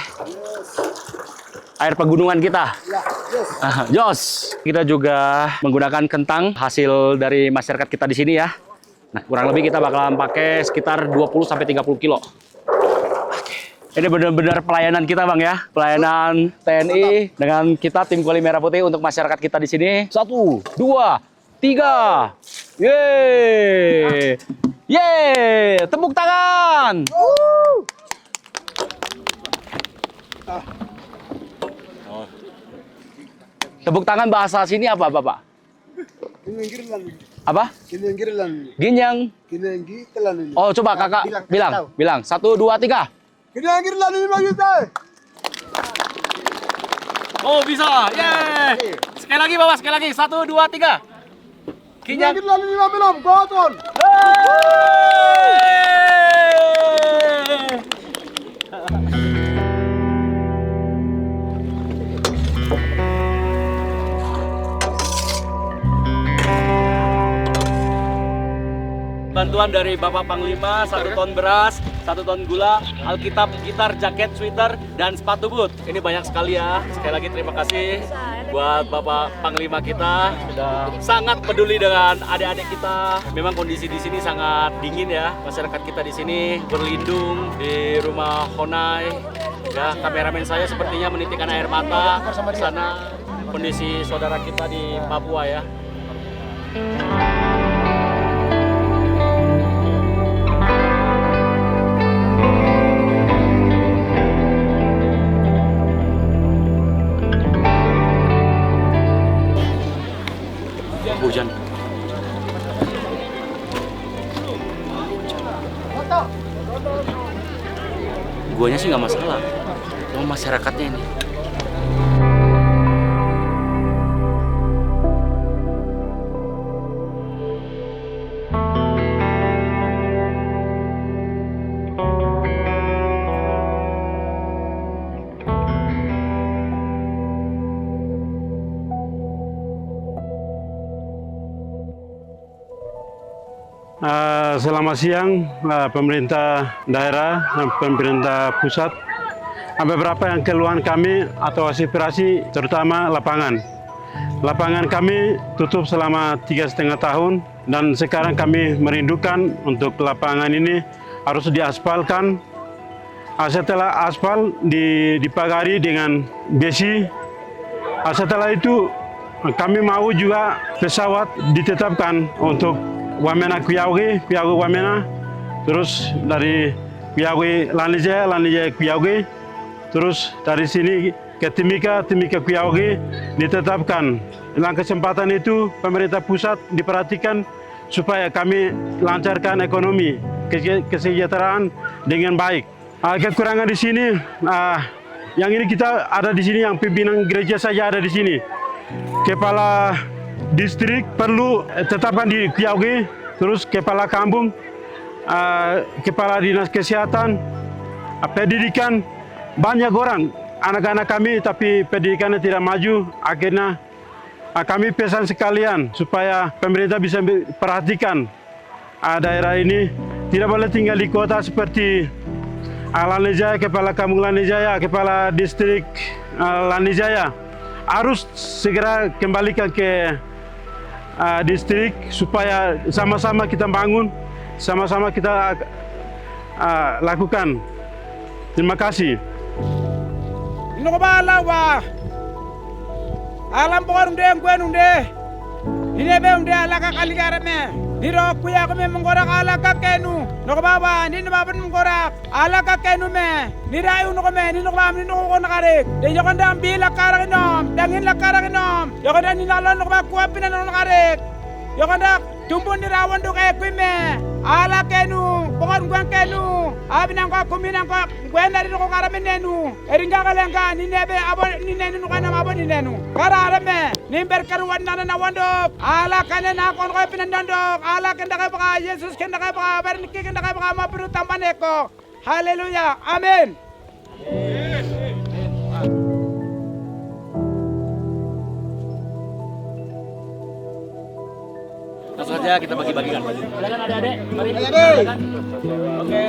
Air pegunungan kita. Jos. Kita juga menggunakan kentang hasil dari masyarakat kita di sini ya. Nah, kurang lebih kita bakalan pakai sekitar 20-30 kilo. Ini benar-benar pelayanan kita bang ya, pelayanan TNI dengan kita tim Kuali Merah Putih untuk masyarakat kita di sini. 1, 2, 3, yeay, yeay, tepuk tangan. Tepuk tangan bahasa sini apa bapak? Apa? Ginyang. Oh coba kakak bilang 1, 2, 3. Oh bisa, yeay. Sekali lagi bapak, sekali lagi. 1, 2, 3. Ginyang. Bantuan dari Bapak Panglima, 1 ton beras, 1 ton gula, Alkitab, gitar, jaket, sweater, dan sepatu boot. Ini banyak sekali ya. Sekali lagi terima kasih buat Bapak Panglima kita sudah sangat peduli dengan adik-adik kita. Memang kondisi di sini sangat dingin ya. Masyarakat kita di sini berlindung di rumah Honai. Ya, kameramen saya sepertinya menitikkan air mata di sana. Kondisi saudara kita di Papua ya. Hujan. Guanya sih nggak masalah, cuma masyarakatnya ini. Selamat siang pemerintah daerah dan pemerintah pusat. Beberapa yang keluhan kami atau aspirasi terutama lapangan. Lapangan kami tutup selama 3,5 tahun dan sekarang kami merindukan untuk lapangan ini harus diaspalkan. Setelah aspal dipagari dengan besi. Setelah itu kami mau juga pesawat ditetapkan untuk Wamena Kuyauge, Wamena, terus dari Kuyauge Lani Jaya Kuyauge, terus dari sini ke Timika Kuyauge ditetapkan. Dalam kesempatan itu pemerintah pusat diperhatikan supaya kami lancarkan ekonomi, kesejahteraan dengan baik. Kekurangan di sini, yang ini kita ada di sini, yang pimpinan gereja saja ada di sini. Kepala distrik perlu tetapkan di Kuyauge, terus kepala kampung, kepala dinas kesehatan, pendidikan, banyak orang anak-anak kami tapi pendidikannya tidak maju. Akhirnya kami pesan sekalian supaya pemerintah bisa perhatikan daerah ini, tidak boleh tinggal di kota seperti Lanijaya, kepala kampung Lanijaya, kepala distrik Lanijaya harus segera kembalikan ke distrik supaya sama-sama kita bangun, sama-sama kita lakukan. Terima kasih. Alam pokor unde nguen unde. Ini be unde alaka kaligara me. Niro kuya kami mengkorak alaka kenu. Noko baba, ini baba mengkorak alaka kenu me. Nira ayu noko me, nino baba nino ko nakarik. De jokon dam bila karang inom, dangin la karang inom. Jokon dan ninalon noko ba kuwa pinan nakarik. Jokon dak tumpun nirawan do kay kuime. Ala kenu, pokor nguen kenu. Abinang ko kuminang ko nguen dari noko karamen nenu. Eringa kalengka ni nebe abo ni nenu kana abo ni nenu. Kararame nimber karuan nana nawandok. Ala kane na kon ko pinandandok. Ala kenda kay baka Yesus kenda kay baka berniki kenda kay baka mabru tampaneko. Haleluya. Amin. Langsung saja kita bagi-bagikan. Silakan adik-adik. Mari. Oke.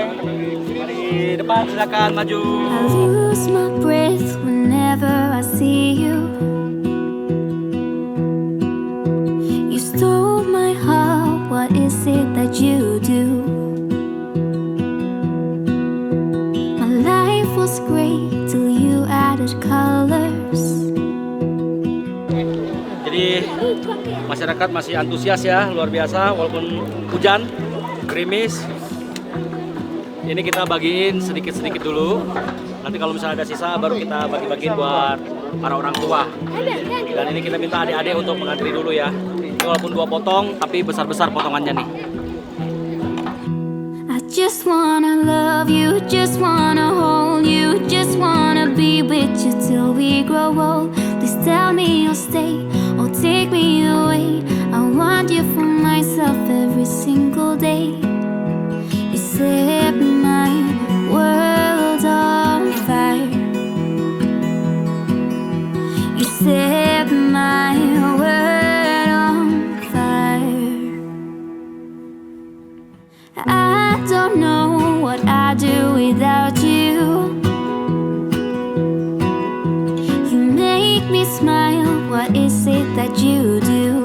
Mari depan, silakan maju. I lose my breath whenever I see you. You stole my heart, what is it that you do? My life was great till you added colors. Jadi masyarakat masih antusias ya, luar biasa walaupun hujan, gerimis. Ini kita bagiin sedikit-sedikit dulu. Nanti kalau misalnya ada sisa baru kita bagi-bagiin buat para orang tua. Dan ini kita minta adik-adik untuk mengantri dulu ya. Ini walaupun 2 potong tapi besar-besar potongannya nih. I just wanna love you, just wanna hold you, just wanna be with you till we grow old. Please tell me you'll stay or take me away. I want you for myself every single day. You set my world on fire. You set my world on fire. I don't know what I'd do without you. You make me smile, what is it that you do?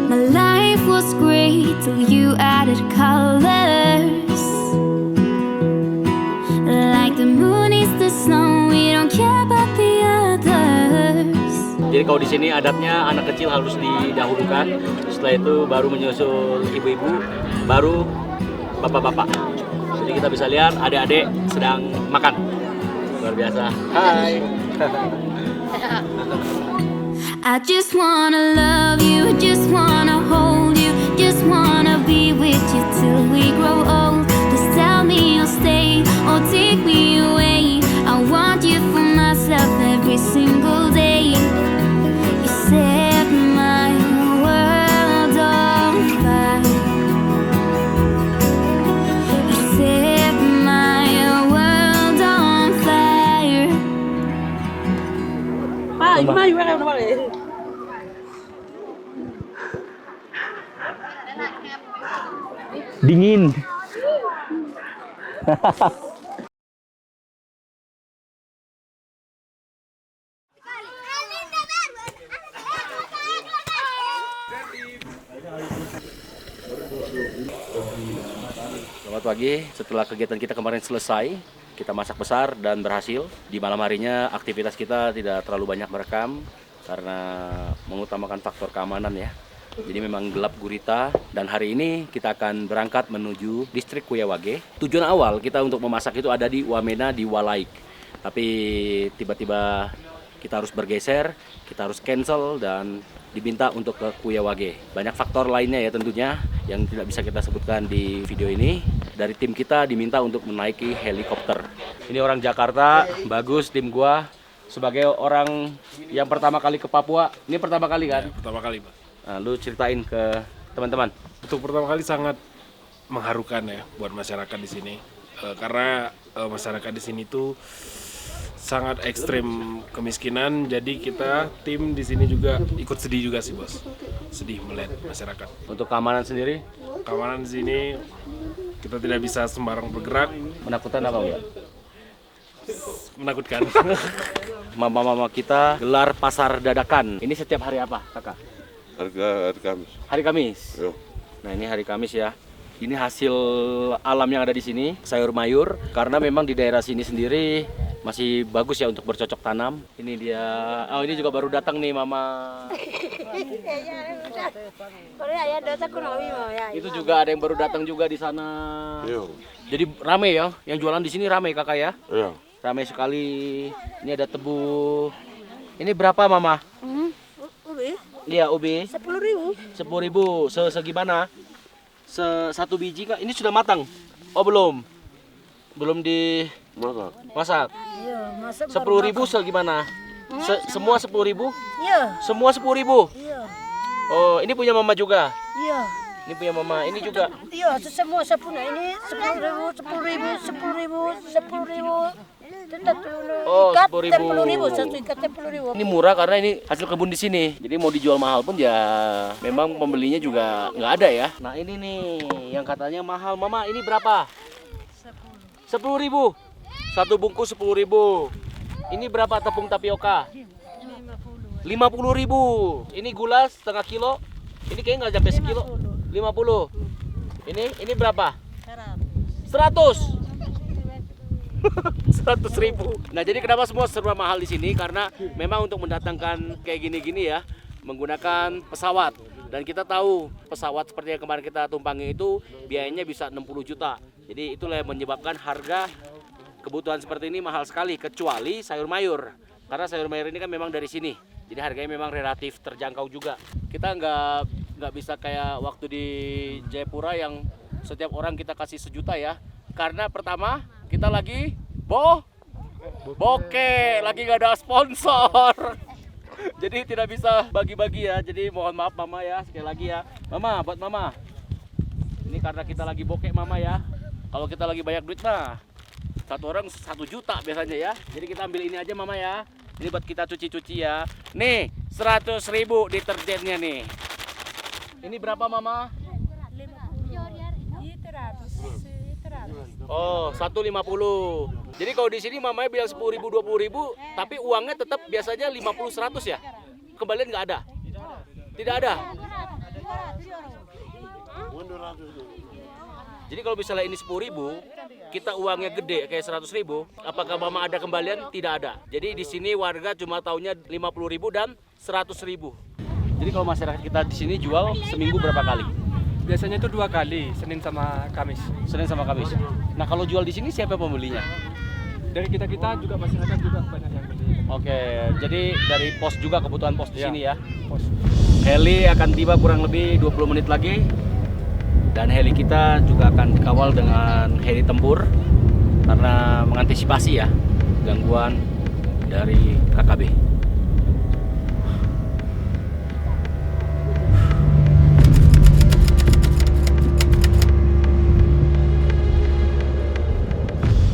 My life was great till you added colors. Like the moon is the snow, we don't care about the others. Jadi kalau di sini adatnya anak kecil harus didahulukan, setelah itu baru menyusul ibu-ibu, baru bapak-bapak. Jadi kita bisa lihat adik-adik sedang makan. Luar biasa. Hai. I just wanna love you, just wanna hold you, just wanna be with you till we grow old. Just tell me you'll stay or take me away. I want you for myself every single day. You set my world on fire. You set my world on fire. Dingin. Selamat pagi, setelah kegiatan kita kemarin selesai, kita masak besar dan berhasil. Di malam harinya aktivitas kita tidak terlalu banyak merekam karena mengutamakan faktor keamanan ya. Jadi memang gelap gurita dan hari ini kita akan berangkat menuju distrik Kuyawage. Tujuan awal kita untuk memasak itu ada di Wamena di Walaik. Tapi tiba-tiba kita harus bergeser, kita harus cancel dan diminta untuk ke Kuyawage. Banyak faktor lainnya ya tentunya yang tidak bisa kita sebutkan di video ini. Dari tim kita diminta untuk menaiki helikopter. Ini orang Jakarta, bagus tim gua. Sebagai orang yang pertama kali ke Papua, ini pertama kali kan? Ya, pertama kali, Pak. Nah, lu ceritain ke teman-teman. Untuk pertama kali sangat mengharukan ya buat masyarakat di sini. Karena masyarakat di sini tuh sangat ekstrem kemiskinan, jadi kita tim di sini juga ikut sedih juga sih, Bos. Sedih melihat masyarakat. Untuk keamanan sendiri? Keamanan di sini kita tidak bisa sembarang bergerak. Menakutkan apa enggak? Menakutkan. Mama-mama kita gelar pasar dadakan. Ini setiap hari apa, Kakak? Hari Kamis. Hari Kamis. Yo. Nah, ini hari Kamis ya. Ini hasil alam yang ada di sini, sayur mayur. Karena memang di daerah sini sendiri masih bagus ya untuk bercocok tanam. Ini dia. Oh, ini juga baru datang nih, Mama. Itu juga ada yang baru datang juga di sana. Yo. Jadi rame ya, yang jualan di sini rame Kakak ya. Iya. Rame sekali. Ini ada tebu. Ini berapa, Mama? Iya, ubi. 10.000. 10.000. Segimana? Satu biji Kak. Ini sudah matang? Oh, belum. Belum dimasak. Iya, masak. 10.000 segimana? Semua 10.000? Iya. Semua 10.000? Iya. Oh, ini punya Mama juga? Iya. Ini punya Mama. Ini juga. Iya, semua sepuna ini 10.000, 10.000. Oh, ikat 10.000. 10.000, satu ikat 10.000. Ini murah karena ini hasil kebun di sini. Jadi mau dijual mahal pun ya memang pembelinya juga nggak ada ya. Nah, ini nih yang katanya mahal. Mama, ini berapa? 10.000. Satu bungkus 10.000. Ini berapa tepung tapioka? 50.000. Ini gula setengah kilo. Ini kayaknya nggak sampai sekilo. 50. Ini berapa? 100. 100.000. Nah, jadi kenapa semua serba mahal di sini? Karena memang untuk mendatangkan kayak gini-gini ya, menggunakan pesawat. Dan kita tahu pesawat seperti yang kemarin kita tumpangi itu biayanya bisa 60 juta. Jadi itulah yang menyebabkan harga kebutuhan seperti ini mahal sekali, kecuali sayur mayur. Karena sayur mayur ini kan memang dari sini. Jadi harganya memang relatif terjangkau juga. Kita nggak bisa kayak waktu di Jayapura yang setiap orang kita kasih 1 juta ya. Karena pertama kita lagi bokeh, lagi nggak ada sponsor. Jadi tidak bisa bagi-bagi ya. Jadi mohon maaf Mama ya, sekali lagi ya. Mama, buat Mama. Ini karena kita lagi bokeh Mama ya. Kalau kita lagi banyak duit mah satu orang 1 juta biasanya ya. Jadi kita ambil ini aja Mama ya. Ini buat kita cuci-cuci ya. Nih 100.000 deterjennya nih. Ini berapa Mama? Oh, 150. Jadi kalau di sini mamanya bilang 10.000, 20.000, tapi uangnya tetap biasanya 50, 100 ya? Kembalian nggak ada? Tidak ada? Jadi kalau misalnya ini 10.000, kita uangnya gede kayak 100.000, apakah mama ada kembalian? Tidak ada. Jadi di sini warga cuma taunya 50.000 dan 100.000. Jadi kalau masyarakat kita di sini jual seminggu berapa kali? Biasanya itu 2 kali, Senin sama Kamis. Senin sama Kamis. Nah, kalau jual di sini siapa pembelinya? Dari kita juga masyarakat juga banyak yang beli. Oke, jadi dari pos juga, kebutuhan pos di sini ya. Pos. Heli akan tiba kurang lebih 20 menit lagi. Dan heli kita juga akan dikawal dengan heli tempur karena mengantisipasi ya gangguan dari KKB.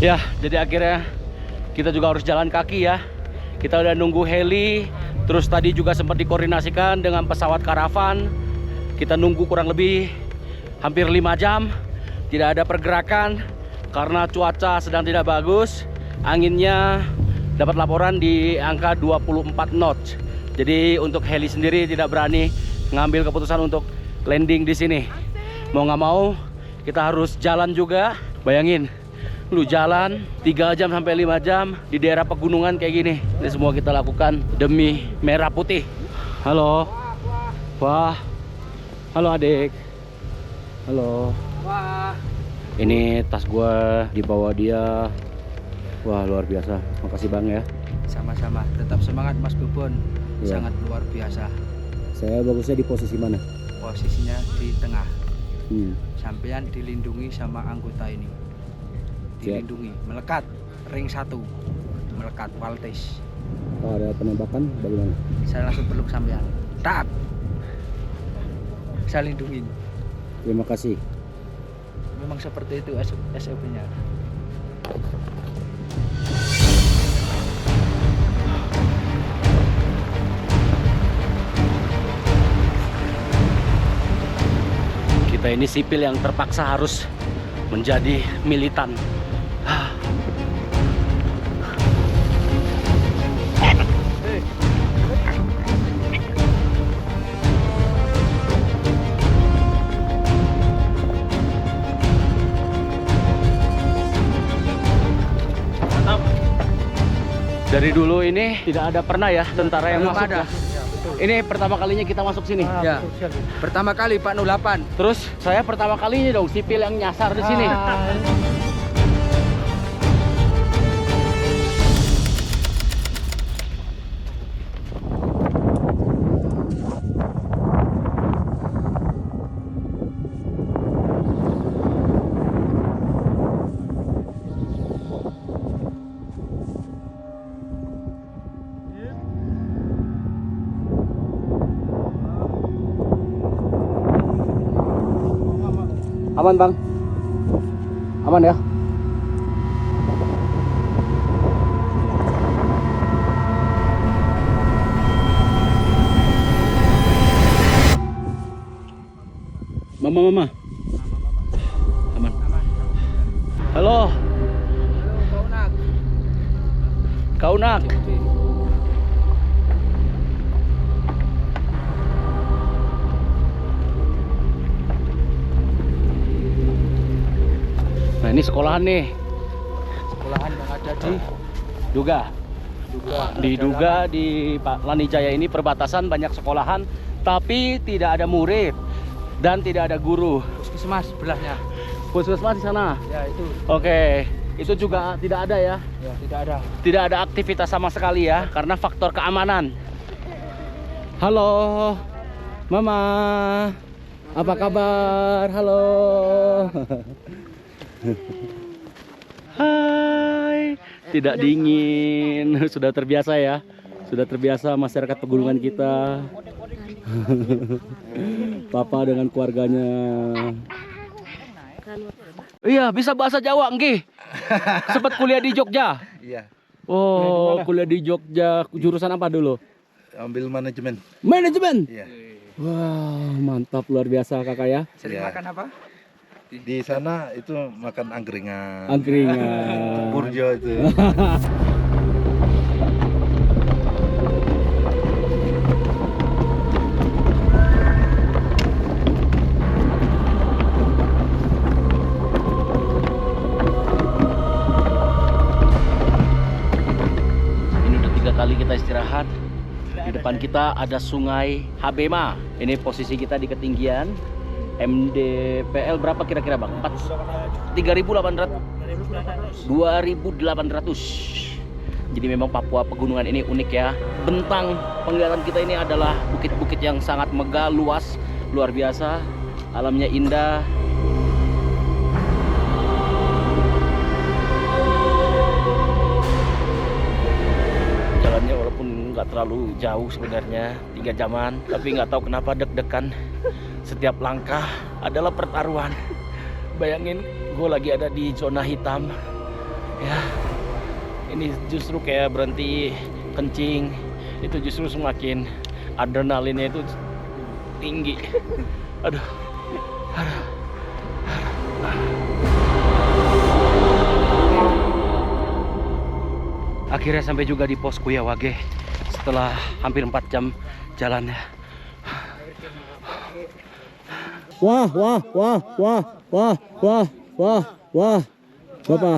Ya, jadi akhirnya kita juga harus jalan kaki ya. Kita udah nunggu heli, terus tadi juga sempat dikoordinasikan dengan pesawat karavan. Kita nunggu kurang lebih hampir 5 jam, tidak ada pergerakan karena cuaca sedang tidak bagus. Anginnya dapat laporan di angka 24 knots. Jadi untuk heli sendiri tidak berani ngambil keputusan untuk landing di sini. Mau nggak mau kita harus jalan juga. Bayangin, lu jalan 3 jam sampai 5 jam di daerah pegunungan kayak gini. Ini semua kita lakukan demi merah putih. Halo. Wah, Halo adik. Halo. Wah. Ini tas gua dibawa dia. Wah, luar biasa. Makasih Bang ya. Sama-sama. Tetap semangat Mas Bubon. Iya. Sangat luar biasa. Saya bagusnya di posisi mana? Posisinya di tengah. Sampean dilindungi sama anggota ini. Dilindungi, melekat ring 1. Melekat Waltes. Kalau ada penembakan bagaimana? Saya langsung peluk sampean. Tak. Saya lindungin. Terima kasih. Memang seperti itu SOP-nya. Kita ini sipil yang terpaksa harus menjadi militan. Dari dulu ini tidak ada pernah ya tentara yang Belum masuk. ada. Ya? Ini pertama kalinya kita masuk sini. Ya. Pertama kali Pak 08. Terus saya pertama kalinya dong sipil yang nyasar di sini. Aman Bang? Aman ya? Mama. Aman. Halo. Kaunak. Nah ini sekolahan nih. Sekolahan yang ada di Duga. Di Duga di Lanijaya ini perbatasan banyak sekolahan, tapi tidak ada murid dan tidak ada guru. Puskesmas sebelahnya. Puskesmas di sana. Ya itu. Oke, itu juga tidak ada ya? Ya tidak ada. Tidak ada aktivitas sama sekali ya, karena faktor keamanan. Halo, Mama. Apa kabar? Halo. Hai, tidak dingin, sudah terbiasa ya, sudah terbiasa masyarakat pegunungan kita. Papa dengan keluarganya. Iya, bisa bahasa Jawa, nggih. Sempat kuliah di Jogja. Iya. Oh, kuliah di Jogja, jurusan apa dulu? Ambil manajemen. Manajemen? Iya. Wah, mantap luar biasa kakak ya. Sering makan apa? Di sana itu makan angkringan. Angkringan. Burjo itu. Ini udah 3 kali kita istirahat. Di depan kita ada sungai Habema. Ini posisi kita di ketinggian MDPL berapa kira-kira Bang? 3.800 2.800. Jadi memang Papua pegunungan ini unik ya. Bentang penglihatan kita ini adalah bukit-bukit yang sangat megah, luas, luar biasa. Alamnya indah. Jalannya walaupun nggak terlalu jauh sebenarnya, 3 jaman, tapi nggak tahu kenapa deg-degan. Setiap langkah adalah pertaruhan. Bayangin gue lagi ada di zona hitam ya, ini justru kayak berhenti kencing, itu justru semakin adrenalinnya itu tinggi. Aduh. Akhirnya sampai juga di pos Kuyawage setelah hampir 4 jam jalannya. Wah, Bapak.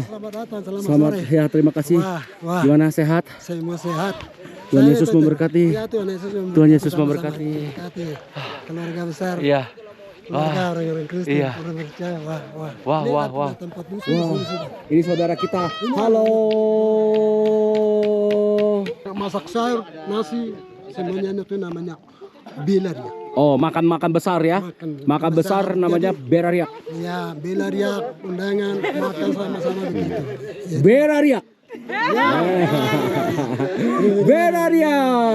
Selamat datang, selamat Selamat sore. ya, terima kasih. Wah. Gimana, sehat? Semua sehat. Tuhan Yesus memberkati. Ya, Tuhan Yesus Tuhan Yesus memberkati. Keluarga besar. Iya. keluarga orang-orang Kristen, iya. orang percaya. Wah. Wah, Ini wah, ada wah. tempat musuh Wah, di sini sudah. ini saudara kita. Halo. Masak sayur, nasi, semuanya itu namanya belaria. Oh, makan besar ya? Makan besar namanya berariak. Ya, belaria, undangan, makan sama-sama begitu. Berariak. Berariak.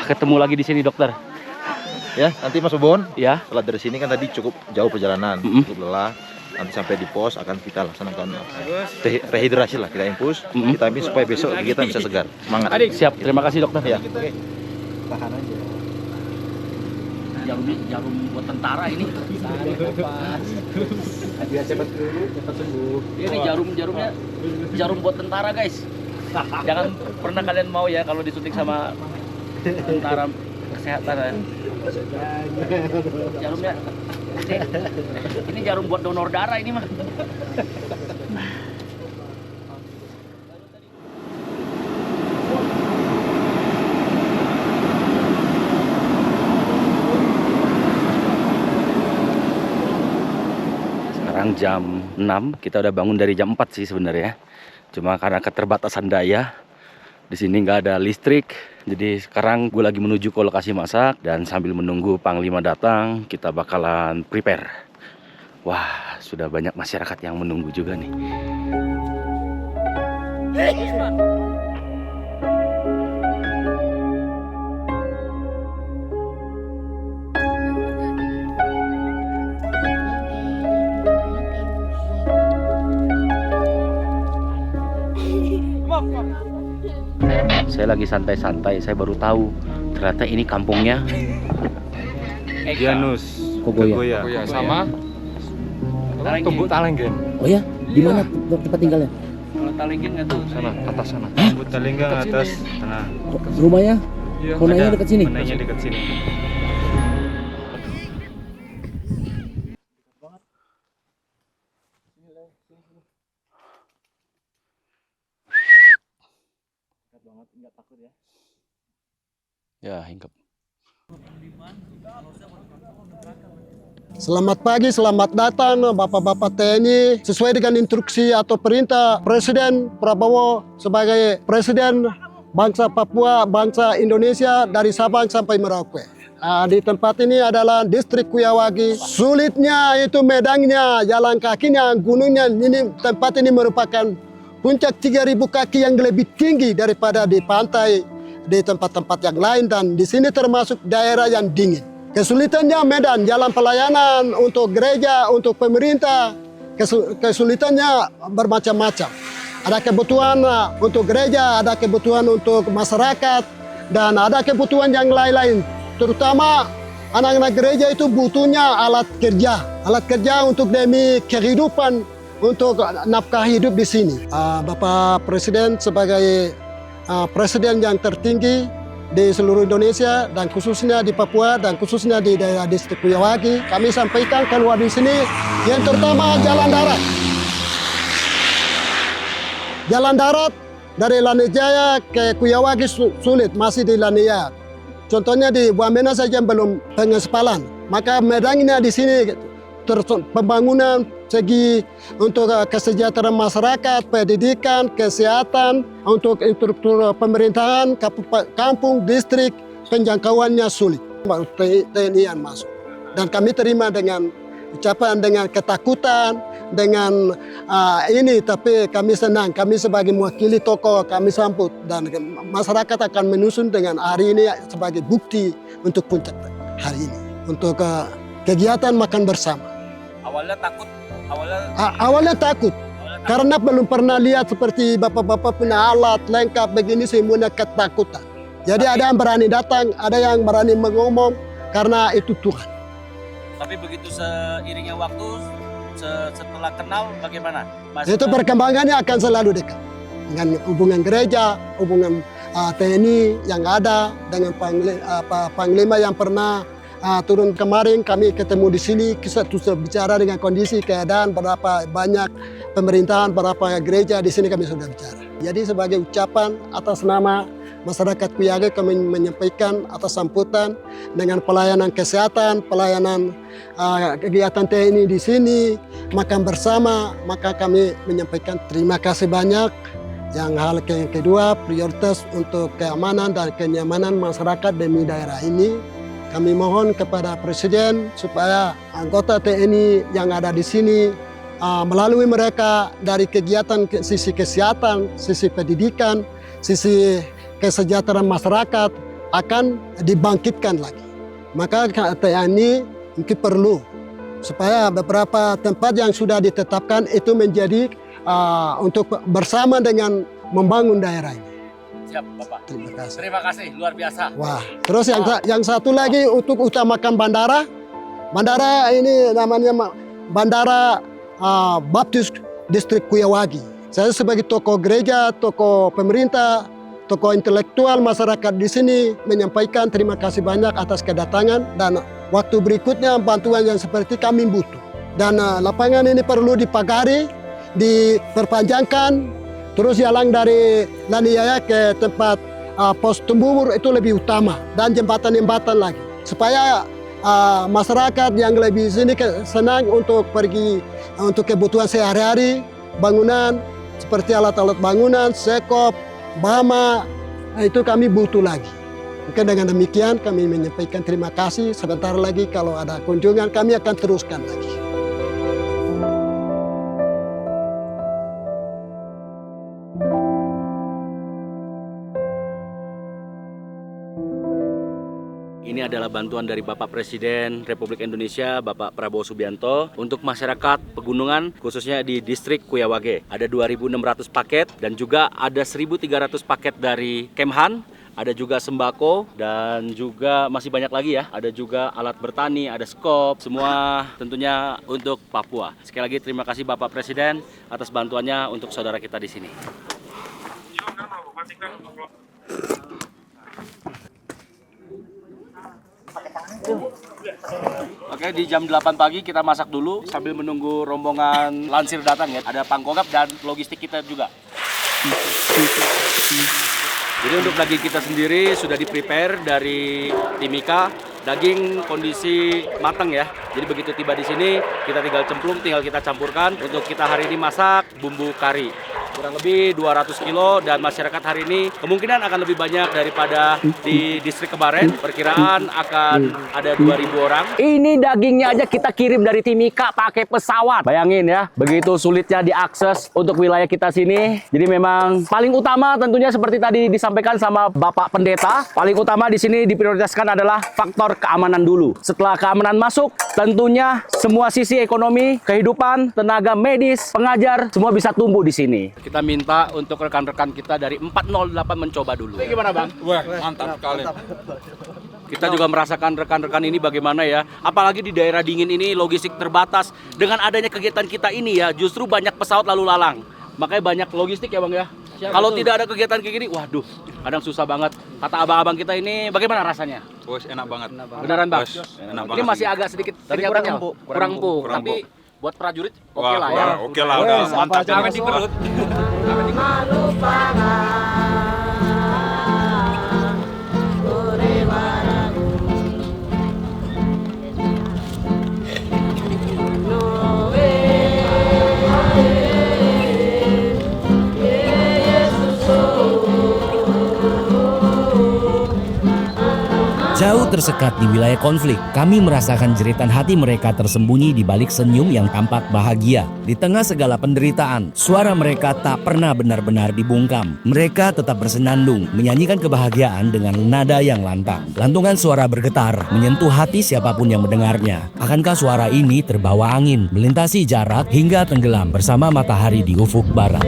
Ketemu lagi di sini, dokter. Ya, nanti Mas Bobon. Ya. Setelah dari sini kan tadi cukup jauh perjalanan, cukup lelah. Nanti sampai di pos akan kita laksanakan rehidrasi lah, kita infus, kita ambil supaya besok kita bisa segar. Semangat. Siap, terima kasih dokter. Ya. Tahan aja. Jarum buat tentara ini. Biar cepat sembuh. Ini jarum buat tentara, guys. Jangan pernah kalian mau ya kalau disuntik sama tentara kesehatan ya. Jarumnya ini jarum buat donor darah ini mah. Sekarang jam 6, kita udah bangun dari jam 4 sih sebenarnya. Cuma karena keterbatasan daya, di sini nggak ada listrik. Jadi sekarang gue lagi menuju ke lokasi masak dan sambil menunggu Panglima datang, kita bakalan prepare. Wah, sudah banyak masyarakat yang menunggu juga nih. Saya lagi santai-santai, saya baru tahu ternyata ini kampungnya Janus Kogoya. Sama Tumbuk Talenggen. Oh ya, di mana tempat tinggalnya? Kalau Talenggen nggak tahu. Sana, atas sana. Tumbuk Talenggen atas sana. Rumahnya? Iya, Konanya dekat sini. Konanya dekat sini. Ya, hingkap. Selamat pagi, selamat datang Bapak-Bapak TNI. Sesuai dengan instruksi atau perintah Presiden Prabowo sebagai Presiden bangsa Papua, bangsa Indonesia dari Sabang sampai Merauke. Di tempat ini adalah distrik Kuyawagi. Sulitnya itu medannya, jalan kakinya, gunungnya. Ini tempat ini merupakan puncak 3.000 kaki yang lebih tinggi daripada di pantai di tempat-tempat yang lain, dan di sini termasuk daerah yang dingin. Kesulitannya medan, jalan pelayanan untuk gereja, untuk pemerintah, kesulitannya bermacam-macam. Ada kebutuhan untuk gereja, ada kebutuhan untuk masyarakat, dan ada kebutuhan yang lain-lain. Terutama anak-anak gereja itu butuhnya alat kerja untuk demi kehidupan, untuk nafkah hidup di sini. Bapak Presiden sebagai Presiden yang tertinggi di seluruh Indonesia dan khususnya di Papua dan khususnya di daerah distrik Kuyawagi, kami sampaikan keluar di sini yang terutama jalan darat. Jalan darat dari Lanijaya ke Kuyawagi sulit, masih di Lanijaya. Contohnya di Wamena saja belum pengespalan. Maka medangnya di sini pembangunan segi untuk kesejahteraan masyarakat, pendidikan, kesehatan, untuk infrastruktur pemerintahan, kampung, distrik, penjangkauannya sulit. TNI yang masuk. Dan kami terima dengan ucapan, dengan ketakutan, dengan ini, tapi kami senang. Kami sebagai mewakili tokoh, kami sambut. Dan masyarakat akan menyusun dengan hari ini sebagai bukti untuk puncak hari ini. Untuk kegiatan makan bersama. Awalnya takut. Awalnya takut, karena belum pernah lihat seperti bapak-bapak punya alat lengkap begini, semuanya ketakutan. Jadi ada yang berani datang, ada yang berani mengomong, karena itu Tuhan. Tapi begitu seiringnya waktu, setelah kenal bagaimana? Itu perkembangannya akan selalu dekat. Dengan hubungan gereja, hubungan TNI yang ada, dengan Panglima yang pernah turun kemarin, kami ketemu di sini, kita bicara dengan kondisi keadaan, berapa banyak pemerintahan, berapa gereja di sini kami sudah bicara. Jadi sebagai ucapan atas nama masyarakat Kuyage kami menyampaikan atas sambutan dengan pelayanan kesehatan, pelayanan kegiatan TNI di sini, makan bersama, maka kami menyampaikan terima kasih banyak. Yang hal yang kedua, prioritas untuk keamanan dan kenyamanan masyarakat demi daerah ini. Kami mohon kepada Presiden supaya anggota TNI yang ada di sini melalui mereka dari kegiatan sisi kesehatan, sisi pendidikan, sisi kesejahteraan masyarakat akan dibangkitkan lagi. Maka TNI mungkin perlu supaya beberapa tempat yang sudah ditetapkan itu menjadi untuk bersama dengan membangun daerah ini. Siap, Bapak. Terima kasih. Terima kasih, luar biasa. Wah, terus yang satu lagi untuk utamakan bandara. Bandara ini namanya Bandara Baptis Distrik Kuyawagi. Saya sebagai tokoh gereja, tokoh pemerintah, tokoh intelektual masyarakat di sini menyampaikan terima kasih banyak atas kedatangan dan waktu berikutnya bantuan yang seperti kami butuh. Dan lapangan ini perlu dipagari, diperpanjangkan, terus jalan dari Laniaya ke tempat pos Tumbuwur itu lebih utama dan jembatan-jembatan lagi supaya masyarakat yang lebih sini senang untuk pergi untuk kebutuhan sehari-hari, bangunan seperti alat-alat bangunan, sekop, bama, itu kami butuh lagi. Mungkin dengan demikian kami menyampaikan terima kasih. Sebentar lagi kalau ada kunjungan kami akan teruskan lagi. Ini adalah bantuan dari Bapak Presiden Republik Indonesia, Bapak Prabowo Subianto, untuk masyarakat pegunungan, khususnya di distrik Kuyawage. Ada 2.600 paket dan juga ada 1.300 paket dari Kemhan, ada juga sembako dan juga masih banyak lagi ya. Ada juga alat bertani, ada skop, semua tentunya untuk Papua. Sekali lagi terima kasih Bapak Presiden atas bantuannya untuk saudara kita di sini. Oke, di jam 8 pagi kita masak dulu sambil menunggu rombongan lansir datang ya. Ada pangkogap dan logistik kita juga. Jadi untuk daging kita sendiri sudah di-prepare dari Timika. Daging kondisi matang ya. Jadi begitu tiba di sini kita tinggal cemplung, tinggal kita campurkan. Untuk kita hari ini masak bumbu kari. Kurang lebih 200 kilo dan masyarakat hari ini kemungkinan akan lebih banyak daripada di distrik kemarin. Perkiraan akan ada 2.000 orang. Ini dagingnya aja kita kirim dari Timika pakai pesawat. Bayangin ya, begitu sulitnya diakses untuk wilayah kita sini. Jadi memang paling utama tentunya seperti tadi disampaikan sama Bapak Pendeta, paling utama di sini diprioritaskan adalah faktor keamanan dulu. Setelah keamanan masuk, tentunya semua sisi ekonomi, kehidupan, tenaga medis, pengajar, semua bisa tumbuh di sini. Kita minta untuk rekan-rekan kita dari 408 mencoba dulu. Gimana Bang? Wah, mantap sekali. Kita juga merasakan rekan-rekan ini bagaimana ya. Apalagi di daerah dingin ini logistik terbatas. Dengan adanya kegiatan kita ini ya, justru banyak pesawat lalu lalang. Makanya banyak logistik ya Bang ya. Kalau tidak ada kegiatan kayak gini, waduh, kadang susah banget. Kata abang-abang kita ini bagaimana rasanya? Bos, enak banget. Beneran Bang? Enak Ini masih agak sedikit kurang empuk. Kurang empuk. Tapi buat prajurit oke lah ya. Oke lah, udah mantap. Jangan di perut. Jauh tersekat di wilayah konflik, kami merasakan jeritan hati mereka tersembunyi di balik senyum yang tampak bahagia. Di tengah segala penderitaan, suara mereka tak pernah benar-benar dibungkam. Mereka tetap bersenandung, menyanyikan kebahagiaan dengan nada yang lantang. Lantungan suara bergetar, menyentuh hati siapapun yang mendengarnya. Akankah suara ini terbawa angin, melintasi jarak hingga tenggelam bersama matahari di ufuk barat?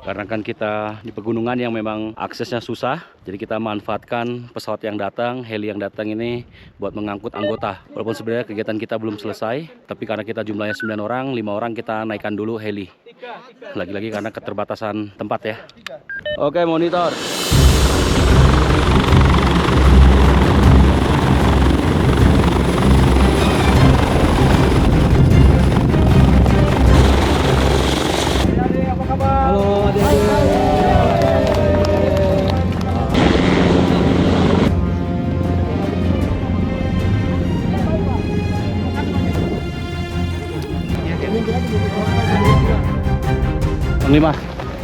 Karena rekan-rekan kita di pegunungan yang memang aksesnya susah. Jadi kita manfaatkan pesawat yang datang, heli yang datang ini buat mengangkut anggota. Walaupun sebenarnya kegiatan kita belum selesai, tapi karena kita jumlahnya 9 orang, 5 orang kita naikkan dulu heli. Lagi-lagi karena keterbatasan tempat ya. Oke, monitor. Halo adik-adik. Panglima,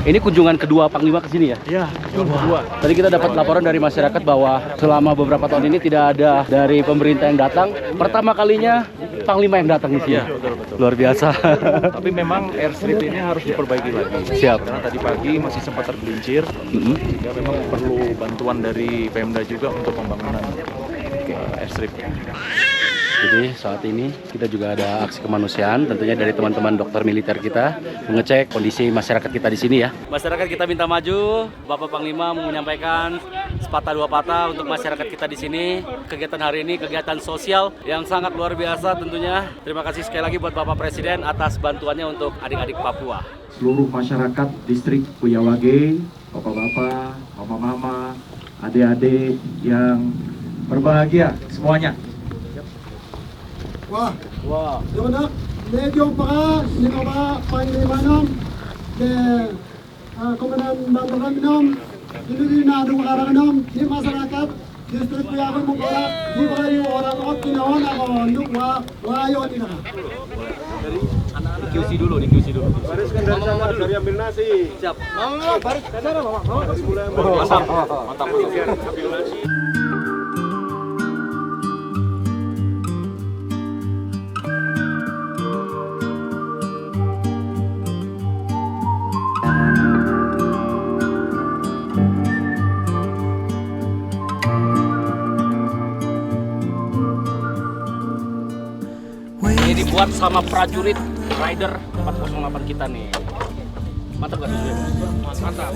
ini kunjungan kedua Panglima ke sini ya? Iya, kunjungan kedua. Tadi kita dapat laporan dari masyarakat bahwa selama beberapa tahun ini tidak ada dari pemerintah yang datang. Pertama kalinya Panglima yang datang di sini. Iya, betul. Luar biasa. Tapi memang airstrip ini harus diperbaiki lagi. Siap. Karena tadi pagi masih sempat tergelincir, sehingga memang perlu bantuan dari Pemda juga untuk pembangunan airstrip. Jadi saat ini kita juga ada aksi kemanusiaan, tentunya dari teman-teman dokter militer kita mengecek kondisi masyarakat kita di sini ya. Masyarakat kita minta maju, Bapak Panglima menyampaikan sepatah dua patah untuk masyarakat kita di sini. Kegiatan hari ini kegiatan sosial yang sangat luar biasa tentunya. Terima kasih sekali lagi buat Bapak Presiden atas bantuannya untuk adik-adik Papua. Seluruh masyarakat distrik Kuyawage, bapak-bapak, mama-mama, adik-adik yang berbahagia semuanya. Wah, yaudah, medyo para sinawa Panglimanam, de Komandan Bantu Kaminom, ini na adu karanganam di masyarakat distrik Kuyawan Mungkorak, di bayu orang ot kinawan ako nduk wayo tina. Di QC dulu. Bariskan dari sana, dari ambil nasi. Siap. Mama, baris ke sana, Mama. Mantap. Ambil nasi. Ini dibuat sama prajurit Rider 408 kita nih. Mantap gak tuh? Mantap.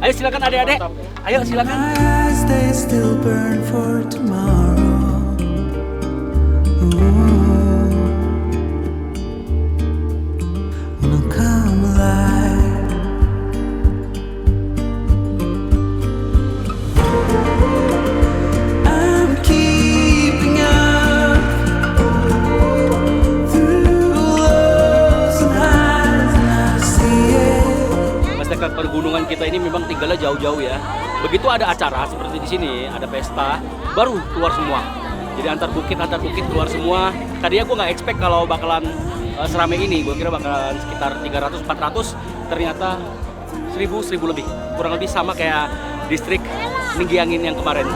Ayo silakan adik-adik. Ayo silakan. Pergunungan kita ini memang tinggalnya jauh-jauh ya. Begitu ada acara seperti di sini, ada pesta, baru keluar semua. Jadi antar bukit keluar semua. Tadinya gue nggak expect kalau bakalan seramai ini. Gue kira bakalan sekitar 300-400. Ternyata 1000 lebih. Kurang lebih sama kayak distrik Ninggiangin yang kemarin.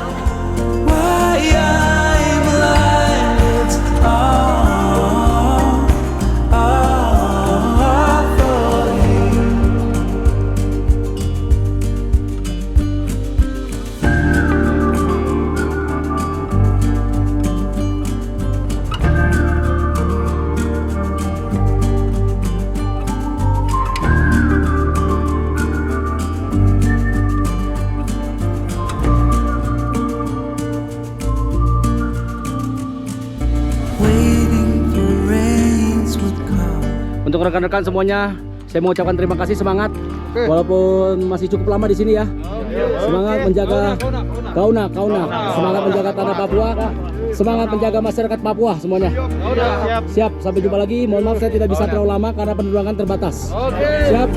Untuk rekan-rekan semuanya, saya mau ucapkan terima kasih, semangat. Walaupun masih cukup lama di sini ya. Semangat menjaga kauna. Semangat menjaga tanah Papua. Semangat menjaga masyarakat Papua semuanya. Siap. Sampai jumpa lagi. Mohon maaf saya tidak bisa terlalu lama karena penerbangan terbatas. Siap.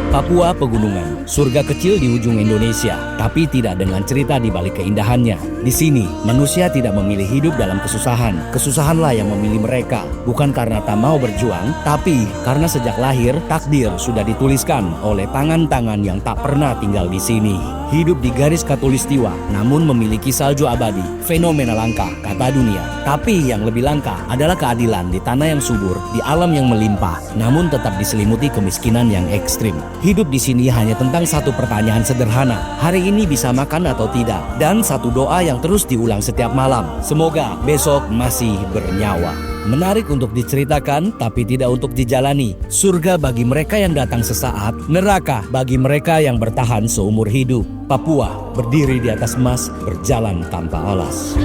Papua Pegunungan, surga kecil di ujung Indonesia, tapi tidak dengan cerita di balik keindahannya. Di sini, manusia tidak memilih hidup dalam kesusahan. Kesusahanlah yang memilih mereka, bukan karena tak mau berjuang, tapi karena sejak lahir takdir sudah dituliskan oleh tangan-tangan yang tak pernah tinggal di sini. Hidup di garis khatulistiwa, namun memiliki salju abadi, fenomena langka, kata dunia. Tapi yang lebih langka adalah keadilan di tanah yang subur, di alam yang melimpah, namun tetap diselimuti kemiskinan yang ekstrim. Hidup di sini hanya tentang satu pertanyaan sederhana, hari ini bisa makan atau tidak, dan satu doa yang terus diulang setiap malam, semoga besok masih bernyawa. Menarik untuk diceritakan tapi tidak untuk dijalani. Surga bagi mereka yang datang sesaat, neraka bagi mereka yang bertahan seumur hidup. Papua berdiri di atas emas, berjalan tanpa alas.